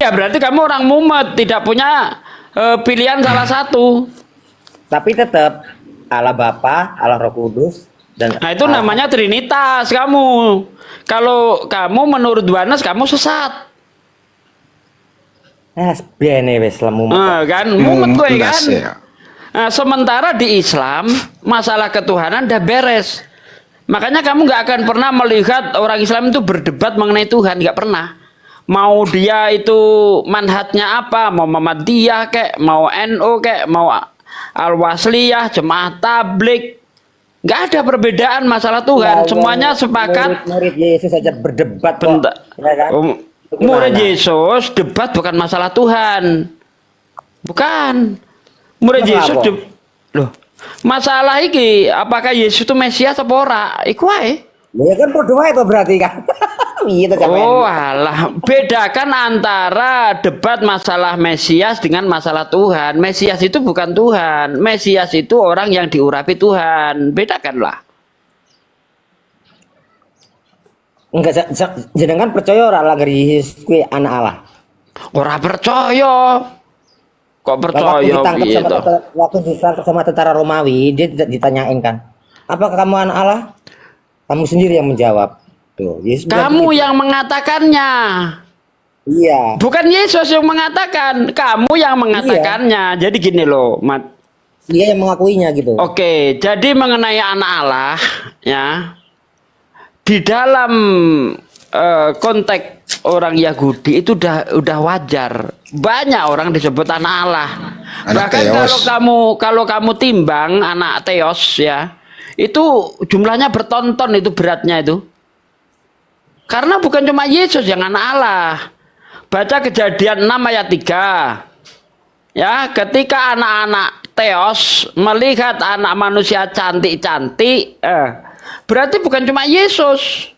Ya berarti kamu orang mumet, tidak punya pilihan salah satu. Tapi tetap Allah Bapa, Allah Roh Kudus, dan Nah itu namanya Trinitas kamu. Kalau kamu menurut Yohanes kamu sesat. bene wes lemu. Kan mumet gue kan. Ya. Nah, sementara di Islam masalah ketuhanan udah beres. Makanya kamu nggak akan pernah melihat orang Islam itu berdebat mengenai Tuhan, nggak pernah. Mau dia itu manhatnya apa, mau Muhammadiyah kek, mau NU kek, mau Al-Wasliyah, Jemaah Tabligh, nggak ada perbedaan masalah Tuhan. Semuanya sepakat. Murid Yesus saja berdebat kok. Bentar. Ya kan? Murid Yesus debat bukan masalah Tuhan, bukan. Murid Masalah Yesus apa? loh. Masalah iki apakah Yesus itu Mesias apa ora? Iku wae. Ya kan podo wae to berarti kan. Gitu kan. Oh alah, bedakan antara debat masalah Mesias dengan masalah Tuhan. Mesias itu bukan Tuhan. Mesias itu orang yang diurapi Tuhan. Bedakanlah. Enggak jenengan percaya ora lah Yesus kuwi anak Allah. Ora percaya. Kok percaya gitu? Waktu ditangkap sama tentara Romawi, dia tidak ditanyain kan, apakah kamu anak Allah? Kamu sendiri yang menjawab. Tuh, Yesus Kamu yang mengatakannya. Iya. Bukan Yesus yang mengatakan, kamu yang mengatakannya. Jadi gini loh, Mat. Dia yang mengakuinya gitu. Oke, jadi mengenai anak Allah, ya, di dalam konteks orang Yahudi itu udah wajar. Banyak orang disebut anak Allah. Anak Bahkan Theos. kalau kamu timbang anak Theos ya, itu jumlahnya bertonton itu beratnya itu. Karena bukan cuma Yesus yang anak Allah. Baca Kejadian 6 ayat 3. Ya, ketika anak-anak Theos melihat anak manusia cantik-cantik, berarti bukan cuma Yesus.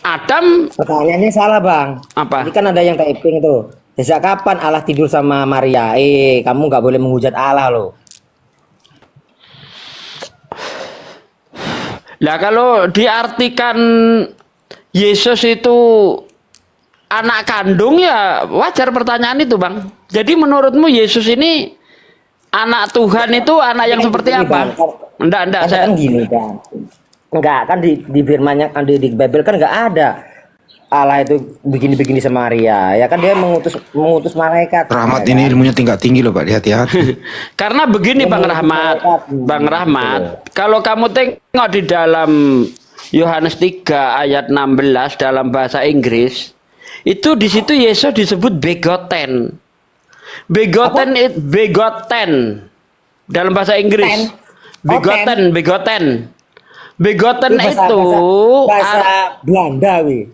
Adam. Pertanyaannya salah bang. Apa? Ini kan ada yang typing tuh. Sejak kapan Allah tidur sama Maria? Kamu nggak boleh menghujat Allah loh. Lah kalau diartikan Yesus itu anak kandung ya wajar pertanyaan itu bang. Jadi menurutmu Yesus ini anak Tuhan itu anak yang seperti Gini, apa? Bang. Enggak Kan saya. gini kan. Enggak kan di firman-Nya di Bible kan enggak ada Allah itu begini-begini sama Maria. Ya kan dia mengutus malaikat. Rahmat ya ini kan? ilmunya tingkat tinggi loh Pak, hati-hati. Karena begini Bang Rahmat, Bang Rahmat, kalau kamu tengok di dalam Yohanes 3 ayat 16 dalam bahasa Inggris, itu di situ Yesus disebut begotten. Begotten dalam bahasa Inggris. Begotten. Begotten itu bahasa Belanda wi.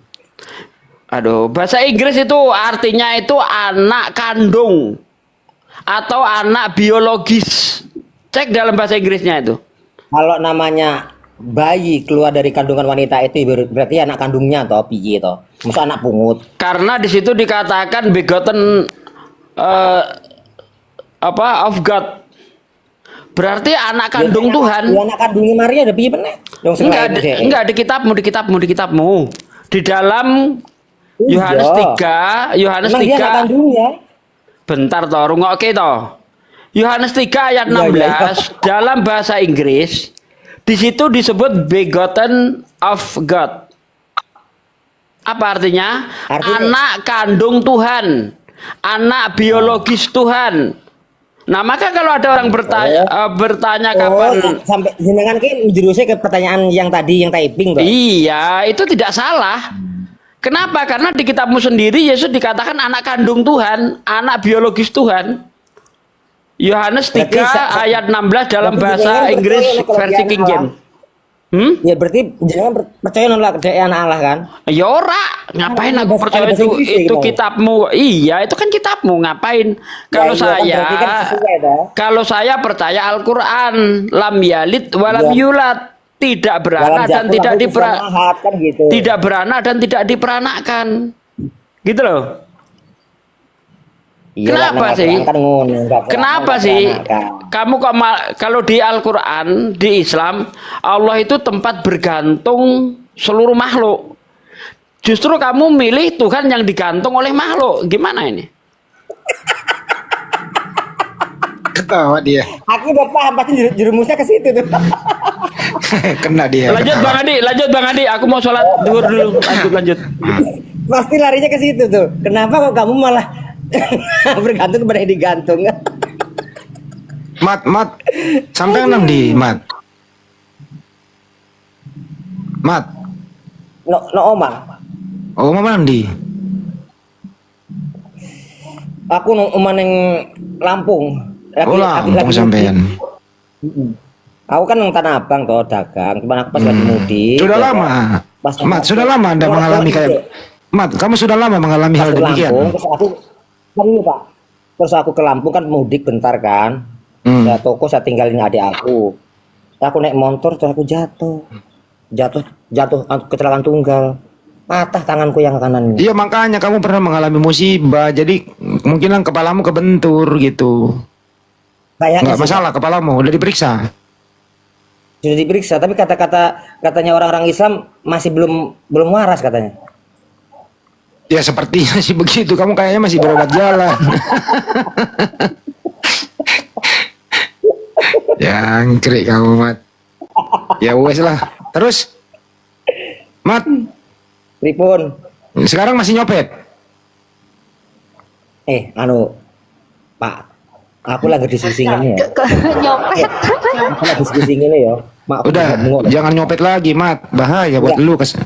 Aduh, bahasa Inggris itu artinya itu anak kandung atau anak biologis. Cek dalam bahasa Inggrisnya itu. Kalau namanya bayi keluar dari kandungan wanita itu berarti anak kandungnya atau piye toh? Masa anak pungut. Karena di situ dikatakan begotten of God. Berarti anak kandung Tuhan. Ya, anak kandungnya Maria ada piye meneh? Enggak di kitabmu. Di dalam Yohanes 3, Yohanes 3. Dia anak kandungnya. Bentar toh, rungokke toh. Yohanes 3 ayat 16 dalam bahasa Inggris di situ disebut begotten of God. Apa artinya? Anak kandung Tuhan, anak biologis Tuhan. Nah, maka kalau ada orang bertanya kapan sampai jenengan ki menjurusnya ke pertanyaan yang tadi yang typing toh. Iya, itu tidak salah. Kenapa? Karena di kitabmu sendiri Yesus dikatakan anak kandung Tuhan, anak biologis Tuhan. Yohanes 3 ayat 16 dalam bahasa Inggris versi King James. Ya berarti jangan percaya nolak anak Allah kan? Ya ora, ngapain aku percaya itu kitabmu? Iya, itu kan kitabmu, ngapain? Kalau kalau saya percaya Al-Qur'an, lam yalid walam yulad, tidak beranak dan tidak tidak beranak dan tidak diperanakkan. Gitu loh. Kenapa sih? Kenapa sih? Kamu kok kalau di Al-Qur'an, di Islam, Allah itu tempat bergantung seluruh makhluk. Justru kamu milih Tuhan yang digantung oleh makhluk. Gimana ini? Ketawa dia. Aku udah paham pasti jerumusnya ke situ tuh. Kena dia. Lanjut Bang Adi. Aku mau sholat duhur dulu. Lanjut. Pasti larinya ke situ tuh. Kenapa kok kamu malah bergantung kepada yang digantung? Mat. Sampai enam di Mat. No oma. Oh, mana di? Aku oma neng Lampung. Lampung sampean. Aku kan nang Tanah Abang toh dagang. Cuman aku pas lagi mudik. Sudah ya, lama. pas Mat, sudah lama Anda mengalami kayak Mat, kamu sudah lama mengalami pas hal ke demikian. Lampung, terus aku kan ini Pak. Terus aku ke Lampung kan mudik bentar kan. Ya toko saya tinggalin adik aku. Aku naik motor terus aku jatuh kecelakaan tunggal, patah tanganku yang kanan. Iya, makanya kamu pernah mengalami musibah, jadi kemungkinan kepalamu kebentur gitu. Kayaknya Nggak masalah, kepalamu udah diperiksa. sudah diperiksa, tapi katanya orang-orang Islam masih belum waras katanya. Ya sepertinya sih begitu, kamu kayaknya masih berobat jalan. Jangkrik kamu Mat. Ya wes lah. Terus Mat, Pripun? sekarang masih nyopet? Pak, aku lagi diskusi ini ya. Nyopet. Aku lagi diskusi ini ya. Mak, aku Udah, bengok. jangan nyopet lagi Mat, bahaya buat Enggak. lu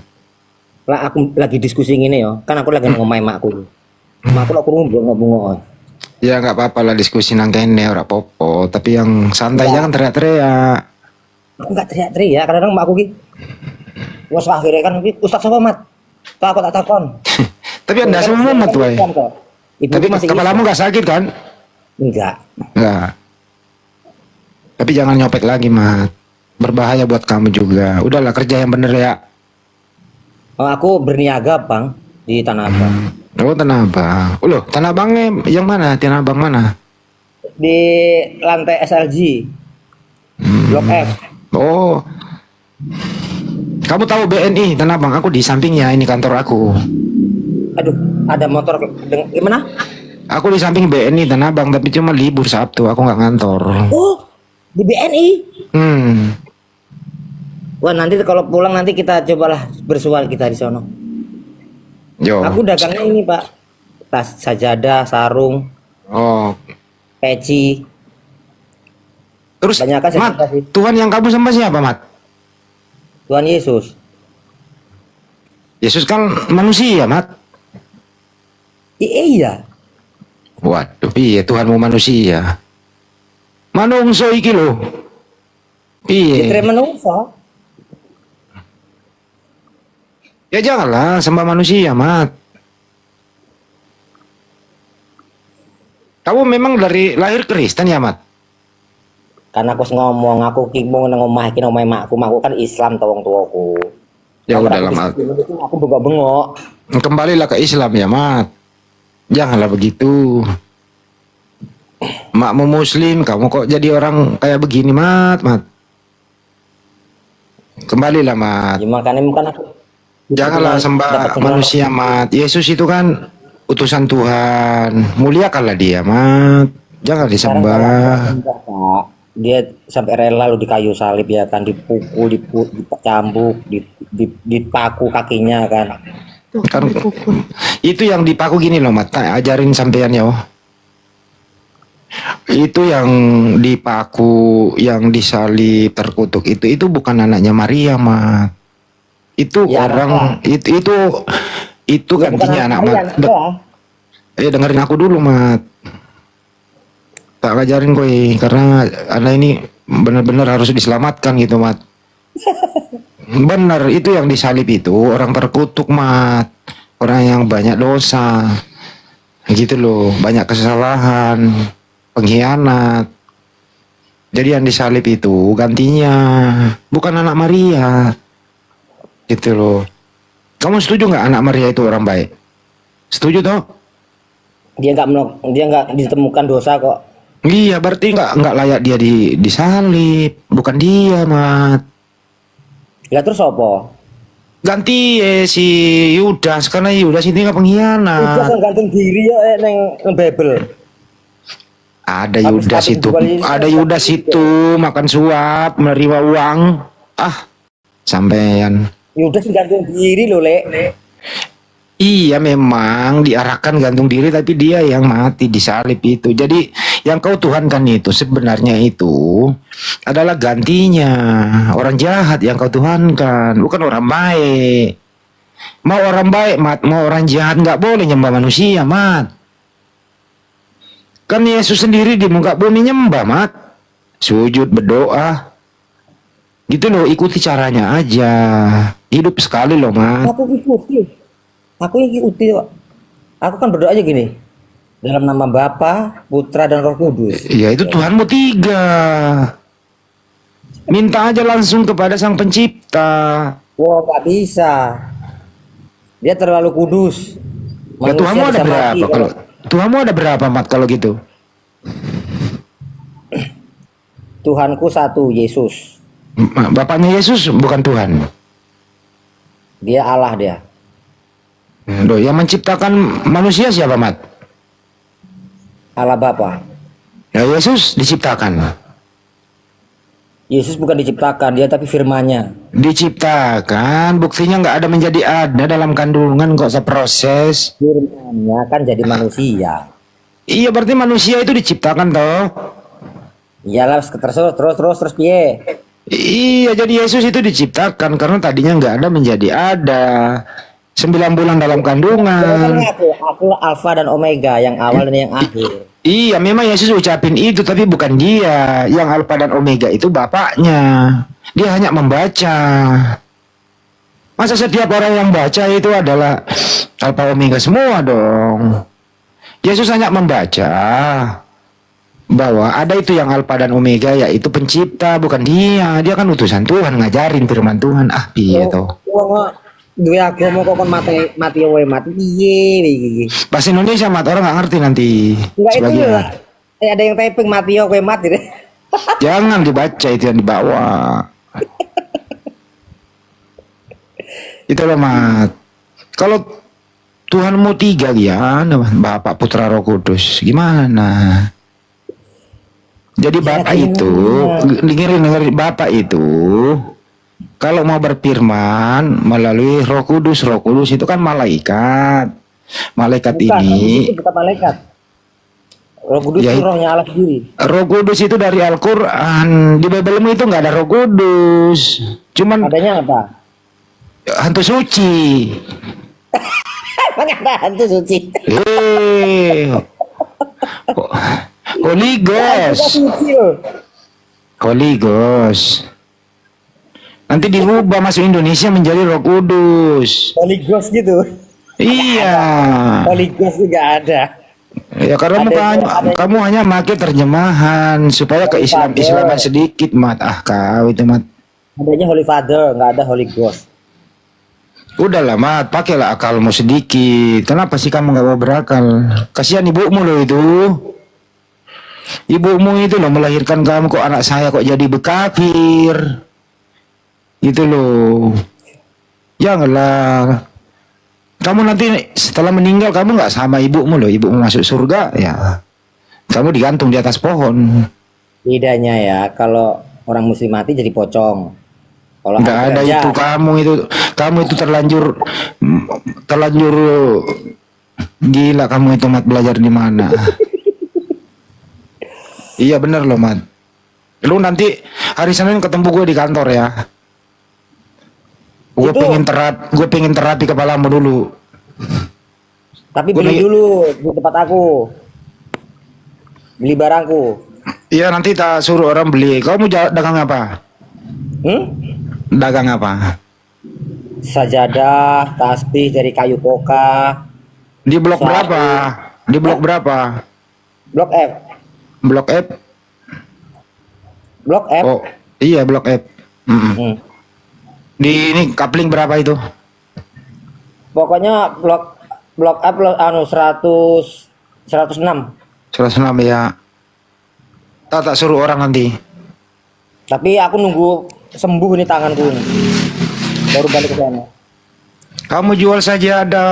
Lah aku lagi diskusi ini ya. Kan aku lagi ngomai makku. Makku lak kurung bengok. Ya nggak apa-apa lah diskusi nang kene ora popo, tapi yang santai jangan teriak-teriak. Aku enggak teriak-teriak, kadang-kadang makku ki. Wes akhirnya kan ki Ustaz sapa Mat? Tak aku tak takon. Tapi anda semua Mat wae. Ibu Tapi masih kepalamu nggak sakit kan? enggak. Nggak. Tapi jangan nyopet lagi Mat, berbahaya buat kamu juga. Udahlah kerja yang bener ya. Oh, aku berniaga Bang di Tanah Abang. Oh Tanah Abang. Loh Tanah Abangnya yang mana? Tanah Abang mana? Di lantai SLG. Blok F. Oh. Kamu tahu BNI Tanah Abang? Aku di sampingnya, ini kantor aku. Aduh, ada motor gimana? Aku di samping BNI Tanah Abang, tapi cuma libur Sabtu, aku nggak ngantor. Oh, di BNI. Wah, nanti kalau pulang nanti kita cobalah bersual kita di sono. Yo. Aku dagangnya ini, Pak. Tas sajadah, sarung, Oh. peci. Terus Banyakan saya Mat, kasih. Tuhan yang kamu sembah siapa Mat? Tuhan Yesus. Yesus kan manusia Mat. Iya. Waduh, iya Tuhanmu manusia. Manungso iki lho. Dia Piye? menungso. Ya janganlah sembah manusia, Mat. Kamu memang dari lahir Kristen ya, Mat? Karena aku ngomong, aku ki mau nang omah iki nang omah makku kan Islam to wong tuaku. Ya Aku udahlah, tak Mat. diskusi, aku bengok-bengok. Kembalilah ke Islam ya, Mat. Janganlah begitu. Makmu Muslim, kamu kok jadi orang kayak begini, Mat, Mat. Kembalilah, Mat. Ya, makanya bukan aku. Janganlah sembah Dapat manusia, Mat. Yesus itu kan utusan Tuhan. Muliakanlah dia, Mat. Jangan disembah. Pak, dia sampai rela lu di kayu salib ya kan, dipukul, dicambuk, dipaku kakinya kan. Kan itu yang dipaku gini loh, Mat. Ajarin sampean ya. Itu yang dipaku, yang disalib, terkutuk itu bukan anaknya Maria, Mat. Itu Ya, orang itu Ya, gantinya anak Mat. Dengerin aku dulu, Mat. Tak ngajarin kowe karena anak ini benar-benar harus diselamatkan gitu, Mat. Benar, itu yang disalib itu orang terkutuk, Mat. Orang yang banyak dosa. Gitu loh, banyak kesalahan, pengkhianat. Jadi yang disalib itu gantinya bukan anak Maria. Gitu loh. Kamu setuju nggak anak Maria itu orang baik? Setuju toh? Dia nggak ditemukan dosa kok. Iya, berarti nggak layak dia disalib, bukan dia, Mat. Ya terus apa? ganti si Yudas, karena Yudas itu nggak Udah pengkhianat. kan gantung diri ya neng Bible. Ada Habis Yudas habis itu, jual Yesus ada kan Yudas gantung itu makan suap, menerima uang. Ah, sampean. Yudas gantung diri loh, Le. Iya memang diarahkan gantung diri tapi dia yang mati disalib itu. Jadi yang kau tuhankan itu sebenarnya itu adalah gantinya orang jahat yang kau tuhankan, bukan orang baik. Mau orang baik, Mat, mau orang jahat nggak boleh nyembah manusia, Mat. Kan Yesus sendiri di muka bumi nyembah, Mat. Sujud, berdoa. Gitu loh, ikuti caranya aja. Hidup sekali loh, Mat. Aku ikuti. Aku ikuti kok. Aku kan berdoa aja gini. Dalam nama Bapa, Putra dan Roh Kudus. Ya itu Tuhanmu tiga. Minta aja langsung kepada Sang Pencipta. Wah, nggak bisa. Dia terlalu kudus. Ya Manusia Tuhanmu ada bisa mati berapa kalau Tuhanmu ada berapa, Mat, kalau gitu? Tuhanku satu, Yesus. Bapaknya Yesus bukan Tuhan. Dia Allah dia. Loh, yang menciptakan manusia siapa, Mat? Allah Bapa. Ya Yesus diciptakan. Yesus bukan diciptakan dia tapi firman-Nya. Diciptakan, buktinya nggak ada menjadi ada dalam kandungan kok seproses. Firman-Nya kan jadi manusia. Iya berarti manusia itu diciptakan toh. Iyalah terus piye? Iya jadi Yesus itu diciptakan karena tadinya nggak ada menjadi ada. 9 bulan dalam Kan kandungan. aku Alfa dan Omega, yang awal dan yang akhir. Iya memang Yesus ucapin itu tapi bukan dia. Yang Alfa dan Omega itu bapaknya. Dia hanya membaca. Masa setiap orang yang baca itu adalah Alfa Omega semua dong. Yesus hanya membaca bahwa ada itu yang Alfa dan Omega yaitu pencipta, bukan dia. Dia kan utusan Tuhan ngajarin firman Tuhan. Ah piye toh. Duwe agama kok kon mati wae mati piye iki. Bahasa Indonesia mat orang nggak ngerti nanti. Enggak itu sebagian. ya. Ada yang typing mati kowe mati deh. Jangan dibaca itu yang dibawa. Itu loh mat. Kalau Tuhanmu tiga ya, Bapak Putra Roh Kudus, gimana? Jadi Bapak itu, dengerin Bapak itu, kalau mau berfirman melalui Roh Kudus itu kan malaikat. Malaikat Bukan, ini, itu bukan malaikat. Roh Kudus Ya, itu rohnya Allah sendiri. Roh Kudus itu dari Al-Quran. Di Biblemu itu nggak ada Roh Kudus. Cuman Adanya apa? hantu suci. Emang ada hantu suci. Holy Hantu Ghost. suci loh. Holy Ghost. Nanti dirubah masuk Indonesia menjadi Roh Kudus. Holy Ghost gitu. Iya. Holy Ghost juga ada. Ya karena kamu hanya pakai terjemahan supaya Islaman sedikit mat. Ah kau itu mat. Adanya Holy Father, nggak ada Holy Ghost. Udahlah mat, pakailah akalmu sedikit. Kenapa sih kamu nggak mau berakal? Kasihan ibumu loh itu. Ibumu itu loh melahirkan kamu kok anak saya kok jadi bekafir. Itu loh. Janganlah. Kamu nanti setelah meninggal kamu nggak sama ibumu loh. Ibumu masuk surga ya. Kamu digantung di atas pohon. Bedanya ya, kalau orang muslim mati jadi pocong. Kalau Nggak ada aja, itu kamu itu terlanjur gila kamu itu mat belajar di mana? Iya bener loh mat. Lu nanti hari Senin ketemu gue di kantor ya. Gue pengen terapi kepalamu dulu. tapi Gua beli nanya- dulu di tempat aku. Beli barangku. Iya nanti tak suruh orang beli. Kamu dagang apa? Dagang apa? Sajadah, tasbih dari kayu koka, Di blok Satu. berapa? Di blok berapa? blok F. Blok F? Blok F. Oh iya blok F. Mm-mm. Hmm. Di ini kapling berapa itu? Pokoknya blok F 106. 106 ya. Tak suruh orang nanti. Tapi aku nunggu sembuh nih tanganku nih. Baru balik ke sana. Kamu jual saja ada,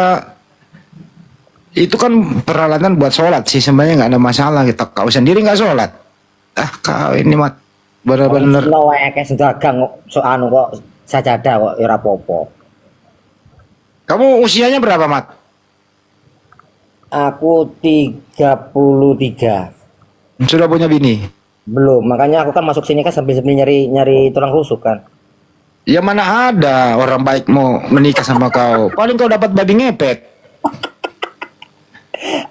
itu kan peralatan buat sholat sih sebenarnya, nggak ada masalah gitu. Kau sendiri nggak sholat? Ah kau ini mat bener-bener. Lo kayak sedagang so anu kok sajadah kok ora apa-apa. Kamu usianya berapa mat? Aku 33. Sudah punya bini? Belum, makanya aku kan masuk sini kan sambil nyari tulang rusuk kan. Ya mana ada orang baik mau menikah sama kau. Paling kau dapat babi ngepet.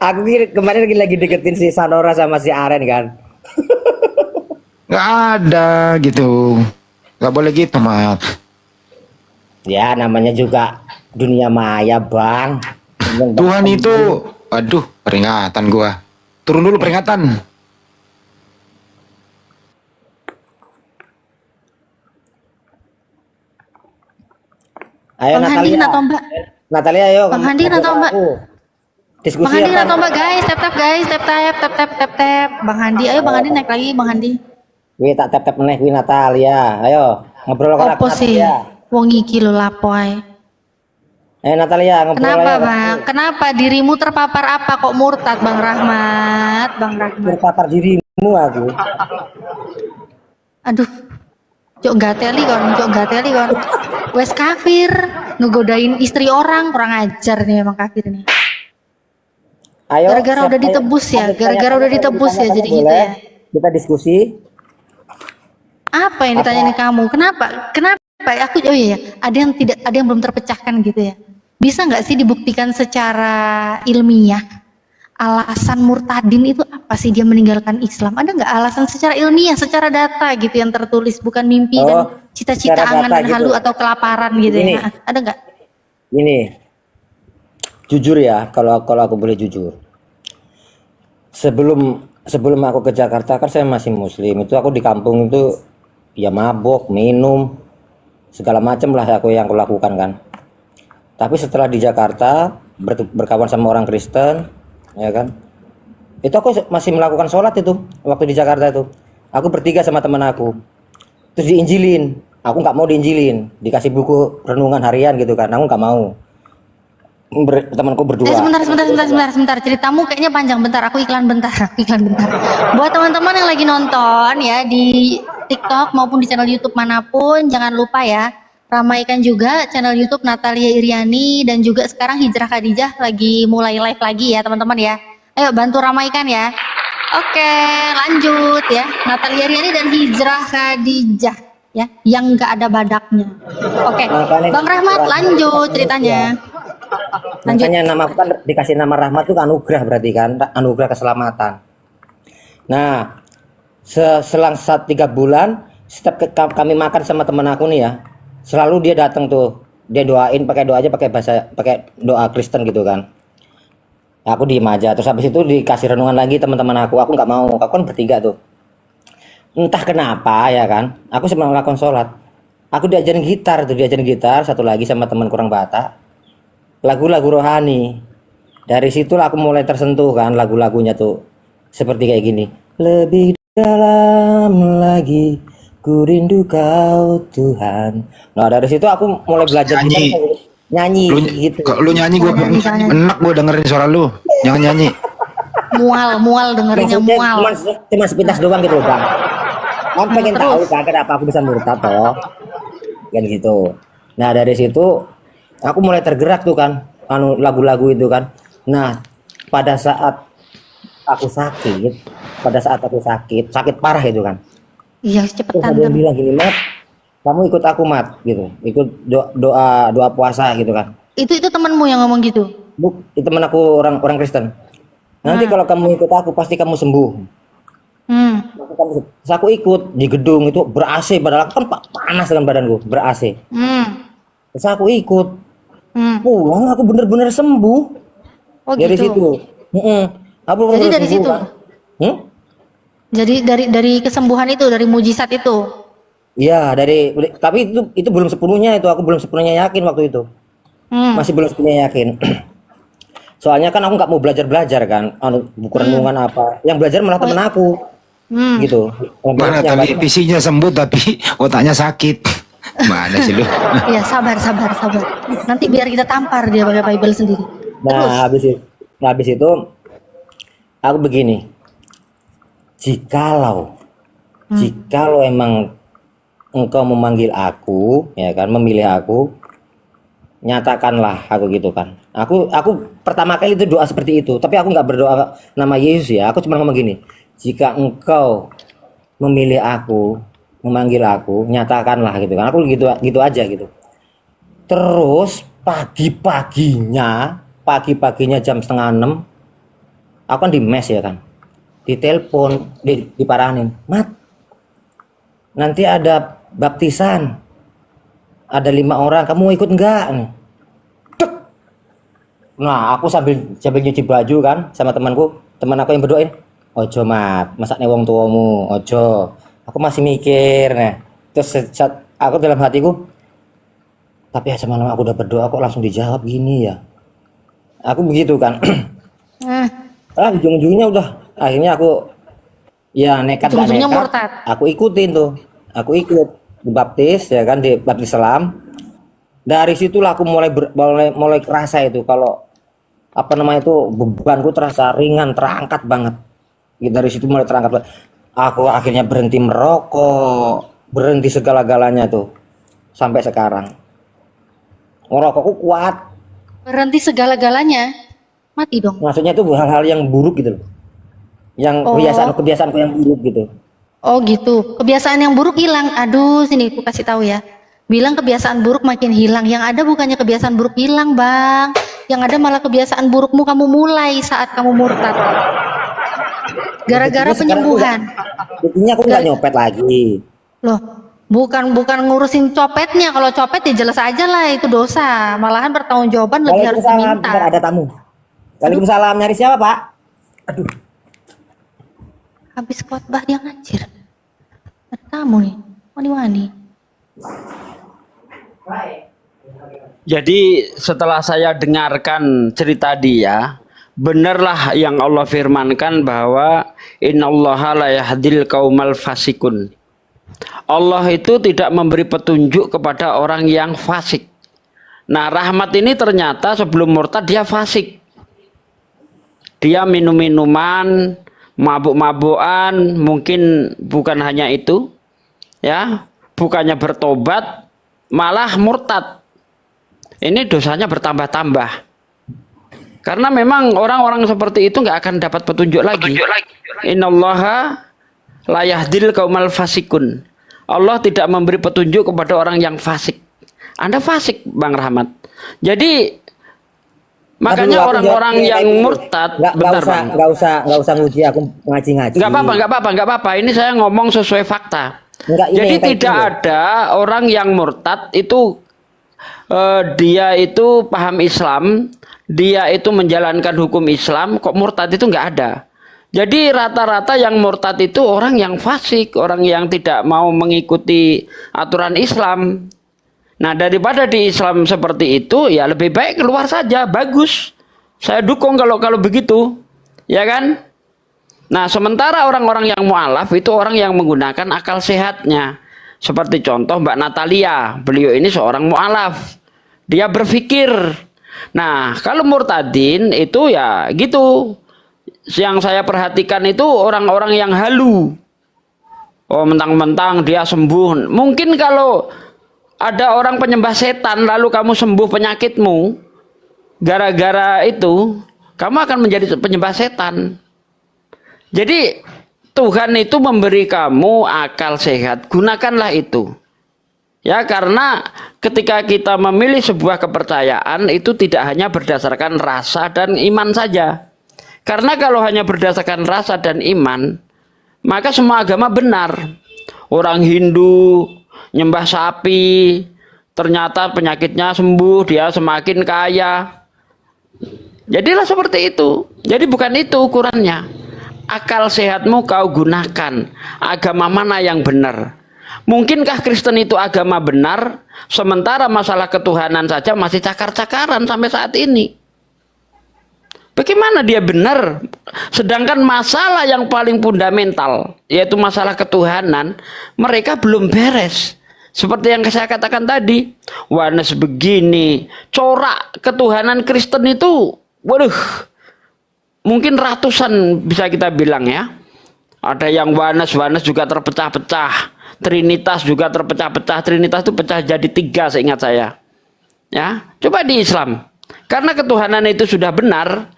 Aku kemarin lagi deketin si Sanora sama si Aren kan. Nggak ada gitu. Nggak boleh gitu mat. Ya namanya juga dunia maya bang. Tuhan itu, aduh peringatan gua. Turun dulu peringatan. Ayo Bang Handi Natalia. kena tombak. Natalia ayo. Bang Handi kena ngobrol tombak. aku. Diskusi Bang Handi apa? kena tombak guys, tap guys, tap. Bang Handi, ayo Bang Handi naik lagi Bang Handi. Wih tak tap meneh kuwi Natalia. Ayo ngobrol karo Opo sih? Natalia. Wong iki lho lapo ae. Ayo Natalia ngobrol Kenapa ayo. Bang? Kenapa dirimu terpapar apa kok murtad Bang Rahmat? Bang Rahmat. Berpapar dirimu aku. Aduh. Cok gateli kon. Wes kafir, ngegodain istri orang, kurang ajar nih memang kafir nih. Ayo. Gara-gara udah ditebus ya, gara-gara udah ditebus ya jadi gitu ya. Kita diskusi. Apa yang ditanya nih kamu? Kenapa? Aku oh iya, ada yang belum terpecahkan gitu ya. Bisa nggak sih dibuktikan secara ilmiah alasan murtadin itu apa sih dia meninggalkan Islam? Ada nggak alasan secara ilmiah, secara data gitu yang tertulis, bukan mimpi dan cita-cita secara angan data dan gitu. halu atau kelaparan gitu Ini. ya? Ada nggak? Ini jujur ya, kalau aku boleh jujur. Sebelum aku ke Jakarta kan saya masih muslim. Itu aku di kampung itu ya mabok, minum, segala macam lah aku lakukan kan. Tapi setelah di Jakarta berkawan sama orang Kristen, ya kan. Itu aku masih melakukan sholat itu waktu di Jakarta itu. Aku bertiga sama teman aku. Terus diinjilin. Aku nggak mau diinjilin. Dikasih buku renungan harian gitu kan. Aku nggak mau. Temanku berdua. Sebentar. Ceritamu kayaknya panjang. Bentar, aku iklan bentar. Buat teman-teman yang lagi nonton ya di TikTok maupun di channel YouTube manapun, jangan lupa ya ramaikan juga channel YouTube Natalia Iriani, dan juga sekarang Hijrah Khadijah lagi mulai live lagi ya teman-teman ya. Ayo bantu ramaikan ya. Oke, lanjut ya. Natalia Iriani dan Hijrah Khadijah ya, yang nggak ada badaknya. Oke, Bang Rahmat lanjut ceritanya. Lanjut. Makanya nama aku kan dikasih nama Rahmat itu anugerah, berarti kan anugerah keselamatan. Nah, selang 3 bulan setiap kami makan sama teman aku nih ya, selalu dia datang tuh, dia doain pakai doa aja, pakai doa Kristen gitu kan. Aku diem aja, terus habis itu dikasih renungan lagi teman-teman aku nggak mau, aku kan bertiga tuh. Entah kenapa ya kan, aku sempat melakukan sholat, aku diajarin gitar satu lagi sama teman kurang Batak, lagu-lagu rohani. Dari situ aku mulai tersentuh kan, lagu-lagunya tuh seperti kayak gini. Lebih dalam lagi ku rindu kau Tuhan. Nah dari situ aku mulai belajar nyanyi gitu. Kalau lu nyanyi gue enak, gue dengerin suara lu. Jangan nyanyi. Mual dengerinnya Maksudnya mual. cuma sepintas doang gitu loh bang. Kan pengen tahu kan kenapa aku bisa murtad toh, kan gitu. Nah dari situ aku mulai tergerak tuh kan, lagu-lagu itu kan. Nah pada saat aku sakit parah itu kan. Iya Terus cepetan. ada yang bilang gini, Mat, kamu ikut aku Mat, gitu, ikut doa puasa gitu kan. Itu temanmu yang ngomong gitu. Itu teman aku orang Kristen. Nanti kalau kamu ikut aku pasti kamu sembuh. Terus aku ikut di gedung itu ber-AC, padahal aku kan panas dengan badanku, ber-AC. Terus aku ikut, pulang aku bener-bener sembuh. Oh Dari gitu. situ. Aku Jadi bener-bener dari sembuh, situ. kan. Jadi dari kesembuhan itu, dari mujizat itu. Iya, tapi itu belum sepenuhnya, itu aku belum sepenuhnya yakin waktu itu. Masih belum sepenuhnya yakin. Soalnya kan aku nggak mau belajar kan, buku renungan apa. Yang belajar malah temen aku. Gitu. Mana tadi visinya sembuh tapi otaknya sakit. Mana sih lu? Iya, sabar. Nanti biar kita tampar dia pakai Bible sendiri. Terus, Nah, habis itu aku begini. Jikalau emang engkau memanggil aku, ya kan, memilih aku, nyatakanlah aku gitu kan. Aku pertama kali itu doa seperti itu, tapi aku nggak berdoa nama Yesus ya. Aku cuma ngomong gini, jika engkau memilih aku, memanggil aku, nyatakanlah gitu kan. Aku gitu aja gitu. Terus pagi-paginya jam 5:30, aku kan di mes ya kan, ditelepon, diparanin, Mat, nanti ada baptisan, ada 5 orang, kamu mau ikut enggak? Tek. Nah, aku sambil nyuci baju kan sama teman aku yang berdoain, ojo Mat, masakne wong tuamu, ojo. Aku masih mikir, nah. Terus aku dalam hatiku, tapi ya semalam aku udah berdoa kok langsung dijawab gini ya. Aku begitu kan. Ujung-ujungnya udah, akhirnya aku ya nekat gak ujung-ujungnya nekat, murtad. aku ikutin tuh, aku ikut dibaptis ya kan, di baptis Islam. Dari situlah aku mulai kerasa itu kalau apa namanya itu, bebanku terasa ringan, terangkat banget. Dari situ mulai terangkat banget. Aku akhirnya berhenti merokok, berhenti segala-galanya tuh sampai sekarang. Ngerokokku kuat. Berhenti segala-galanya. Mati dong. Maksudnya itu hal-hal yang buruk gitu loh. Yang kebiasaanku yang buruk gitu. Oh gitu. Kebiasaan yang buruk hilang. Aduh, sini aku kasih tahu ya. Bilang kebiasaan buruk makin hilang. Yang ada bukannya kebiasaan buruk hilang, Bang. Yang ada malah kebiasaan burukmu kamu mulai saat kamu murtad. Gara-gara penyembuhan. Buktinya aku nggak nyopet lagi. Loh, bukan ngurusin copetnya. Kalau copet ya jelas aja lah itu dosa. Malahan pertanggungjawaban lebih harus Waalaikumsalam, diminta. bentar, ada tamu. Waalaikumsalam, nyari siapa Pak? Aduh. Habis khotbah dia ngacir. Ada tamu nih. Wani-wani. Jadi setelah saya dengarkan cerita dia, benarlah yang Allah firmankan bahwa innallaha la yahdil qaumal fasikun. Allah itu tidak memberi petunjuk kepada orang yang fasik. Nah, Rahmat ini ternyata sebelum murtad dia fasik. Dia minum-minuman, mabuk-mabukan, mungkin bukan hanya itu. Ya, bukannya bertobat, malah murtad. Ini dosanya bertambah-tambah. Karena memang orang-orang seperti itu nggak akan dapat petunjuk lagi. Innallaha la yahdil qaumal fasikun. Allah tidak memberi petunjuk kepada orang yang fasik. Anda fasik, Bang Rahmat. Jadi makanya orang-orang yang murtad, nggak usah nguji aku ngaji-ngaji. Nggak apa-apa. Ini saya ngomong sesuai fakta. Jadi tidak ada orang yang murtad itu dia itu paham Islam, dia itu menjalankan hukum Islam, kok murtad itu nggak ada. Jadi rata-rata yang murtad itu orang yang fasik, orang yang tidak mau mengikuti aturan Islam. Nah, daripada di Islam seperti itu, ya lebih baik keluar saja, bagus. Saya dukung kalau begitu, ya kan? Nah, sementara orang-orang yang mu'alaf itu orang yang menggunakan akal sehatnya. Seperti contoh Mbak Natalia, beliau ini seorang mu'alaf. Dia berpikir. Nah, kalau murtadin itu ya gitu. Yang saya perhatikan itu orang-orang yang halu. Oh, mentang-mentang dia sembuh. Mungkin kalau ada orang penyembah setan lalu kamu sembuh penyakitmu, gara-gara itu kamu akan menjadi penyembah setan. Jadi Tuhan itu memberi kamu akal sehat, gunakanlah itu. Ya, karena ketika kita memilih sebuah kepercayaan itu tidak hanya berdasarkan rasa dan iman saja. Karena kalau hanya berdasarkan rasa dan iman, maka semua agama benar. Orang Hindu nyembah sapi, ternyata penyakitnya sembuh, dia semakin kaya. Jadilah seperti itu. Jadi bukan itu ukurannya. Akal sehatmu kau gunakan. Agama mana yang benar? Mungkinkah Kristen itu agama benar, sementara masalah ketuhanan saja masih cakar-cakaran sampai saat ini? Bagaimana dia benar? Sedangkan masalah yang paling fundamental, yaitu masalah ketuhanan, mereka belum beres. Seperti yang saya katakan tadi, Oneness begini, corak ketuhanan Kristen itu, waduh, mungkin ratusan bisa kita bilang ya. Ada yang Oneness juga terpecah-pecah, Trinitas juga terpecah-pecah. Trinitas itu pecah jadi 3 seingat saya. Ya, coba di Islam, karena ketuhanan itu sudah benar,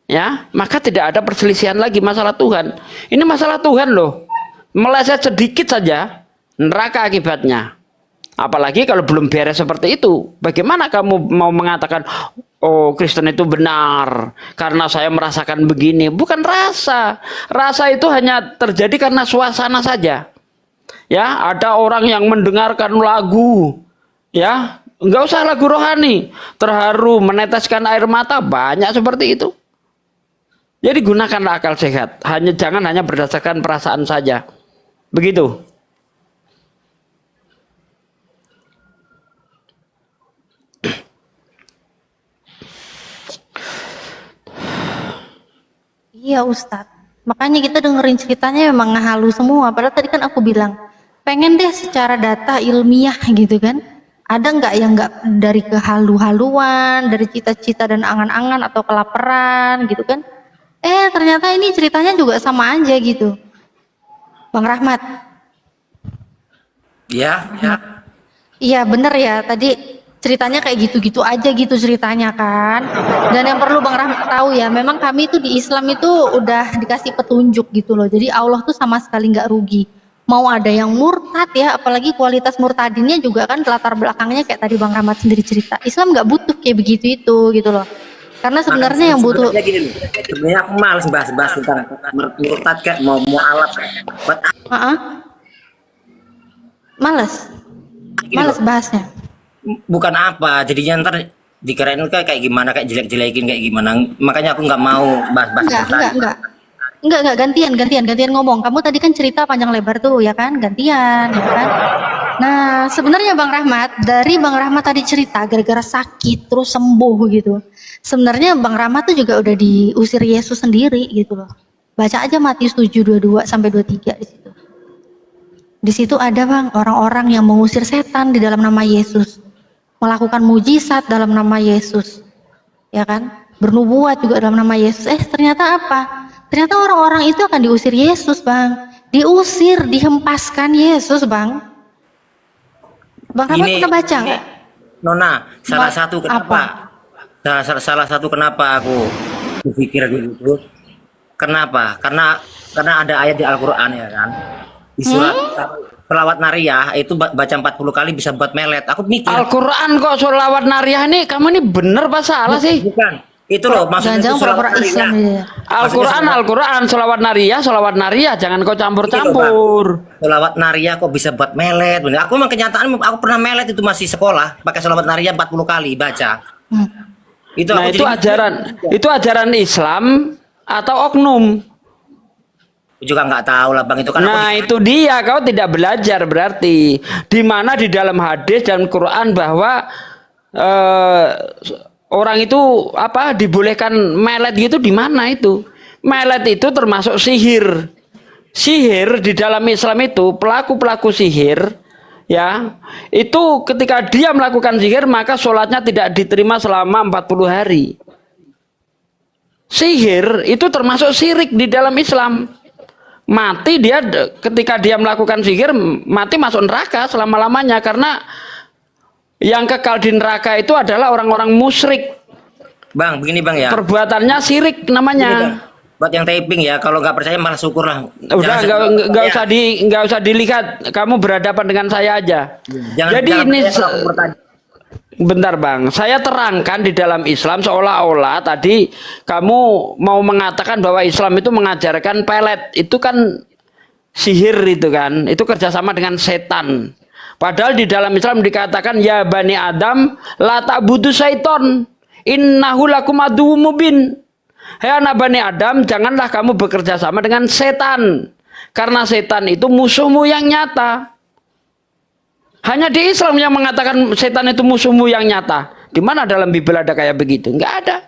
ya, maka tidak ada perselisihan lagi masalah Tuhan. Ini masalah Tuhan loh, meleset sedikit saja neraka akibatnya. Apalagi kalau belum beres seperti itu, bagaimana kamu mau mengatakan, oh Kristen itu benar karena saya merasakan begini? Bukan rasa itu hanya terjadi karena suasana saja. Ya, ada orang yang mendengarkan lagu, ya, nggak usah lagu rohani, terharu, meneteskan air mata, banyak seperti itu. Jadi gunakanlah akal sehat, jangan hanya berdasarkan perasaan saja. Begitu. Iya Ustadz, makanya kita dengerin ceritanya memang ngehalu semua. Padahal tadi kan aku bilang, pengen deh secara data ilmiah gitu kan. Ada nggak yang nggak dari kehalu-haluan, dari cita-cita dan angan-angan atau kelaparan gitu kan. Ternyata ini ceritanya juga sama aja gitu. Bang Rahmat. Ya, Iya bener ya, tadi ceritanya kayak gitu-gitu aja gitu ceritanya kan. Dan yang perlu Bang Rahmat tahu ya, memang kami itu di Islam itu udah dikasih petunjuk gitu loh. Jadi Allah tuh sama sekali nggak rugi. Mau ada yang murtad ya, apalagi kualitas murtadinnya juga kan latar belakangnya kayak tadi Bang Rahmat sendiri cerita. Islam nggak butuh kayak begitu itu gitu loh. Karena sebenarnya yang butuh. Sebenarnya gini loh, sebenarnya aku malas bahas tentang murtad kayak mau alat. Buat Males bahasnya. bukan apa, jadinya ntar dikirain kayak gimana, kayak jelek-jelekin kayak gimana. Makanya aku nggak mau bahas. Enggak, gantian ngomong. Kamu tadi kan cerita panjang lebar tuh, ya kan? Gantian, ya kan? Nah, sebenarnya Bang Rahmat, dari Bang Rahmat tadi cerita gara-gara sakit terus sembuh gitu. Sebenarnya Bang Rahmat tuh juga udah diusir Yesus sendiri gitu loh. Baca aja Matius 7:22 sampai 23 di situ. Di situ ada Bang orang-orang yang mengusir setan di dalam nama Yesus. Melakukan mujizat dalam nama Yesus. Ya kan? Bernubuat juga dalam nama Yesus. Ternyata apa? Ternyata orang-orang itu akan diusir Yesus, Bang. Diusir, dihempaskan Yesus, Bang. Bang Rahmat pernah baca nggak? Nona, salah satu kenapa aku berpikir gitu. Kenapa? Karena ada ayat di Al-Qur'an ya kan. Di surat selawat nariyah itu baca 40 kali bisa buat melet. Aku mikir Al-Quran kok selawat nariyah nih, kamu ini bener apa salah sih? bukan. Itu loh maksudnya itu pura-pura Islam ya. Al-Quran selawat nariyah, jangan kau campur-campur. Selawat nariyah kok bisa buat melet. Aku memang kenyataan aku pernah melet itu masih sekolah pakai selawat nariyah 40 kali baca. Itu Nah, itu ajaran Islam atau oknum? Juga nggak tahu lah Bang, itu kan Nah, itu dia, kau tidak belajar berarti. Di mana di dalam hadis dan Quran bahwa orang itu dibolehkan melet gitu, di mana itu? Melet itu termasuk sihir. Sihir di dalam Islam itu pelaku sihir, ya, itu ketika dia melakukan sihir maka sholatnya tidak diterima selama 40 hari. Sihir itu termasuk syirik di dalam Islam. Mati dia ketika dia melakukan sihir, mati masuk neraka selama-lamanya, karena yang kekal di neraka itu adalah orang-orang musyrik. Bang, begini Bang ya. Perbuatannya syirik namanya. Buat yang taping ya, kalau nggak percaya malah syukurlah. Udah nggak usah dilihat, kamu berhadapan dengan saya aja. Jadi ini bentar Bang, saya terangkan di dalam Islam seolah-olah tadi kamu mau mengatakan bahwa Islam itu mengajarkan pelet, itu kan sihir, itu kan, itu kerjasama dengan setan. Padahal di dalam Islam dikatakan ya Bani Adam la ta'budu syaiton innahu lakum aduwwum mubin. Hai anak Bani Adam, janganlah kamu bekerja sama dengan setan, karena setan itu musuhmu yang nyata. Hanya di Islam yang mengatakan setan itu musuhmu yang nyata. Di mana dalam Bible ada kayak begitu? Enggak ada.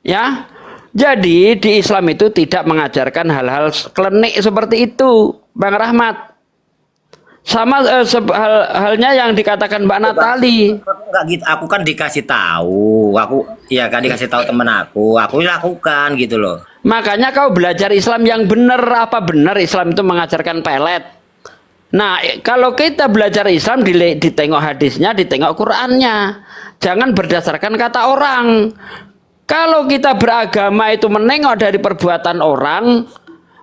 Ya. Jadi di Islam itu tidak mengajarkan hal-hal klenik seperti itu, Bang Rahmat. Sama halnya yang dikatakan Mbak Natali. Enggak gitu, aku kan dikasih tahu, aku ya kan dikasih tahu temen aku lakukan gitu loh. Makanya kau belajar Islam yang benar. Apa benar Islam itu mengajarkan pelet? Nah, kalau kita belajar Islam ditengok hadisnya, ditengok Qurannya. Jangan berdasarkan kata orang. Kalau kita beragama itu menengok dari perbuatan orang,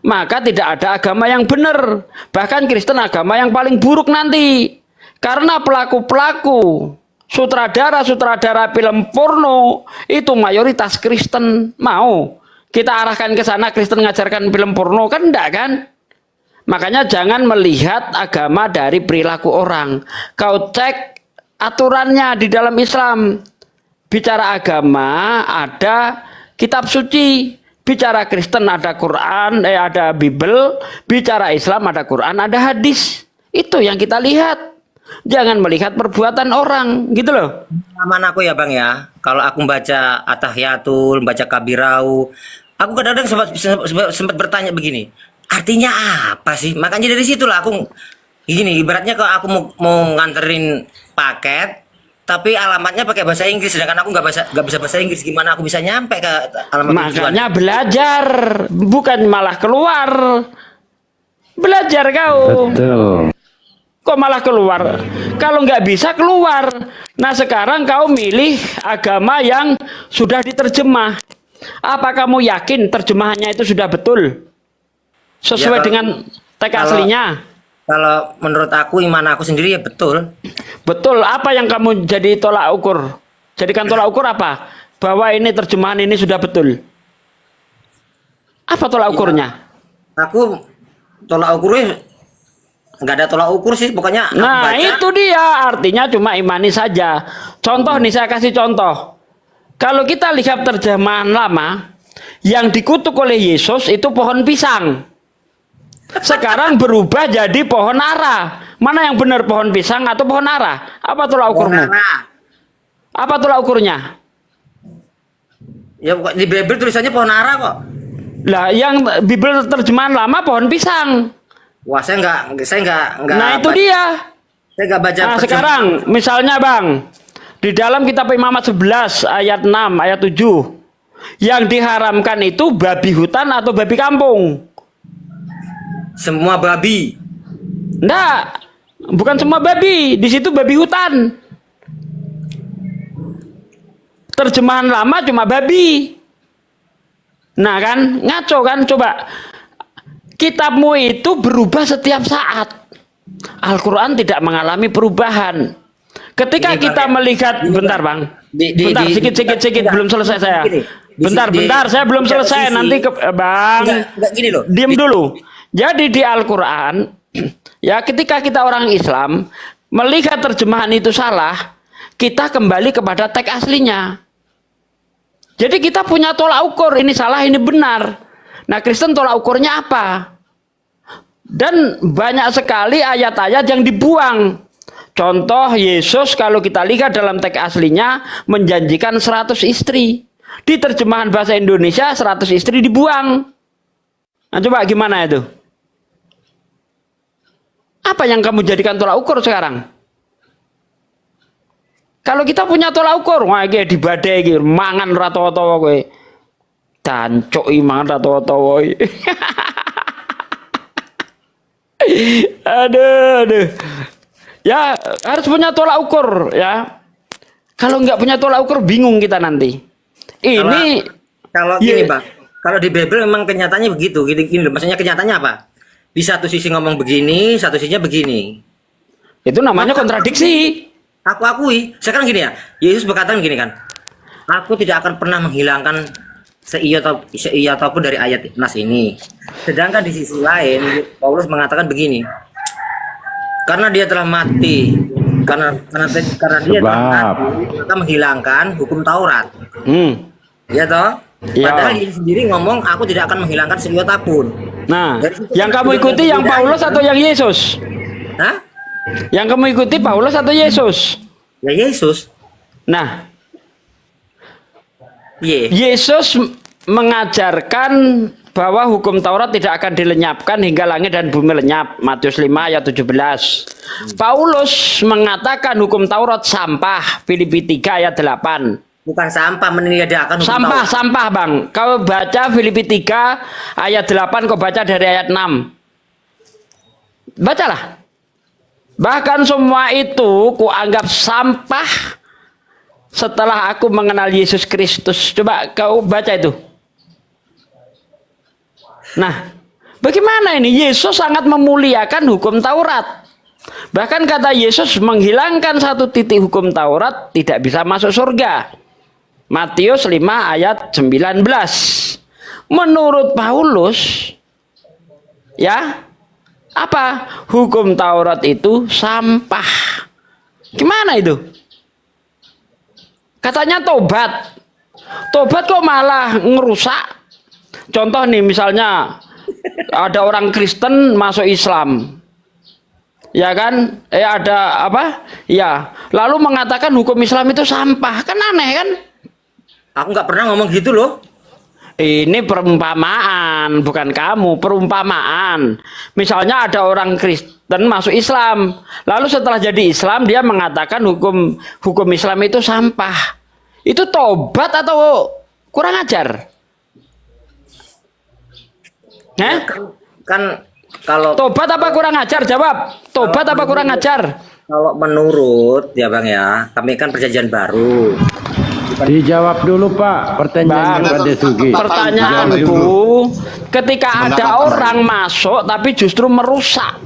maka tidak ada agama yang benar. Bahkan Kristen agama yang paling buruk nanti. Karena pelaku-pelaku, sutradara-sutradara film porno itu mayoritas Kristen. Mau kita arahkan ke sana Kristen ngajarkan film porno? Kan enggak kan? Makanya jangan melihat agama dari perilaku orang. Kau cek aturannya di dalam Islam. Bicara agama ada kitab suci. Bicara Kristen ada Quran, ada Bible. Bicara Islam ada Quran, ada hadis. Itu yang kita lihat. Jangan melihat perbuatan orang, gitu loh. Aman aku ya Bang ya. Kalau aku baca Atahiyatul, baca Kabirau, aku kadang-kadang sempat bertanya begini. Artinya apa sih? Makanya dari situlah aku gini, ibaratnya kalau aku mau nganterin paket tapi alamatnya pakai bahasa Inggris, sedangkan aku nggak bisa bahasa Inggris, gimana aku bisa nyampe ke alamat tujuan? Makanya belajar, bukan malah keluar. Belajar kau. Betul. Kok malah keluar? Kalau nggak bisa keluar. Nah sekarang kau milih agama yang sudah diterjemah. Apa kamu yakin terjemahannya itu sudah betul? Sesuai Ya, dengan teks aslinya? Kalau menurut aku, iman aku sendiri ya betul. Betul. Apa yang kamu jadi tolak ukur? Jadikan tolak ukur apa? Bahwa ini terjemahan ini sudah betul. Apa tolak ukurnya? Aku tolak ukurnya nggak ada tolak ukur sih, pokoknya aku Nah baca. itu dia, artinya cuma imani saja. Contoh nih, saya kasih contoh. Kalau kita lihat terjemahan lama, yang dikutuk oleh Yesus itu pohon pisang. Sekarang berubah jadi pohon ara. Mana yang benar, pohon pisang atau pohon ara? Apa tolak ukurmu? Apa tolak ukurnya? Ya di Bible tulisannya pohon ara kok. Lah yang Bible terjemahan lama pohon pisang. Wah, saya nggak. Nah itu dia. Saya nggak baca. Nah sekarang misalnya Bang, di dalam kitab Imamat 11 ayat 6 ayat 7, yang diharamkan itu babi hutan atau babi kampung? Semua babi. Enggak, bukan semua babi. Di situ babi hutan. Terjemahan lama cuma babi. Nah kan, ngaco kan? Coba. Kitabmu itu berubah setiap saat. Al-Quran tidak mengalami perubahan. Ketika Ini, kita Bang, melihat, bentar Bang. Bentar, Sedikit, belum selesai saya. Bentar, saya belum selesai. Nanti Bang. Enggak gini loh. Diam dulu. Jadi di Al-Quran, ya ketika kita orang Islam melihat terjemahan itu salah, kita kembali kepada teks aslinya. Jadi kita punya tolak ukur, ini salah, ini benar. Nah Kristen tolak ukurnya apa? Dan banyak sekali ayat-ayat yang dibuang. Contoh Yesus kalau kita lihat dalam teks aslinya menjanjikan 100 istri. Di terjemahan bahasa Indonesia 100 istri dibuang. Nah coba gimana itu? Apa yang kamu jadikan tolak ukur sekarang? Kalau kita punya tolak ukur, wah iki dibadai iki mangan rata-rata kowe. Dancuk mangan rata-rata kowe. Aduh. Ya, harus punya tolak ukur ya. Kalau nggak punya tolak ukur bingung kita nanti. Ini kalau gini, Bang. Kalau di Bible memang kenyataannya begitu. Gini, maksudnya kenyataannya apa? Di satu sisi ngomong begini, satu sisinya begini. itu namanya kontradiksi. Aku akui. Sekarang gini ya. Yesus berkata gini kan. Aku tidak akan pernah menghilangkan seiya ataupun dari ayat nas ini. Sedangkan di sisi lain Paulus mengatakan begini. Karena dia telah mati. Karena dia telah mati, maka menghilangkan hukum Taurat. Ya toh? Ya. Padahal dia sendiri ngomong aku tidak akan menghilangkan seiota pun. Nah, yang kamu ikuti yang Paulus atau yang Yesus? Hah? Yang kamu ikuti Paulus atau Yesus? Ya Yesus. Nah, Ye. Yesus mengajarkan bahwa hukum Taurat tidak akan dilenyapkan hingga langit dan bumi lenyap. Matius 5 ayat 17. Paulus mengatakan hukum Taurat sampah. Filipi 3 ayat 8. Bukan sampah meniadakan hukum Sampah, Taurat. sampah bang. Kau baca Filipi 3 ayat 8, kau baca dari ayat 6. Bacalah. Bahkan semua itu kuanggap sampah setelah aku mengenal Yesus Kristus. Coba kau baca itu. Nah, bagaimana ini? Yesus sangat memuliakan hukum Taurat. Bahkan kata Yesus, menghilangkan satu titik hukum Taurat tidak bisa masuk surga. Matius 5 ayat 19. Menurut Paulus, ya, apa? Hukum Taurat itu sampah. Gimana itu? Katanya tobat. Tobat kok malah ngerusak. Contoh nih, misalnya ada orang Kristen masuk Islam. Ya kan? Ada apa? Ya, lalu mengatakan hukum Islam itu sampah. Kan aneh kan? Aku nggak pernah ngomong gitu loh. Ini perumpamaan, bukan kamu, perumpamaan. Misalnya ada orang Kristen masuk Islam, lalu setelah jadi Islam dia mengatakan hukum Islam itu sampah. Itu tobat atau kurang ajar? Kan kalau Tobat apa kurang ajar? Jawab. Tobat apa kurang ajar? kalau menurut ya Bang ya, kami kan perjanjian baru. Dijawab dulu Pak pertanyaan Bang, Pak Sugi. Pertanyaanku, ketika ada orang masuk tapi justru merusak,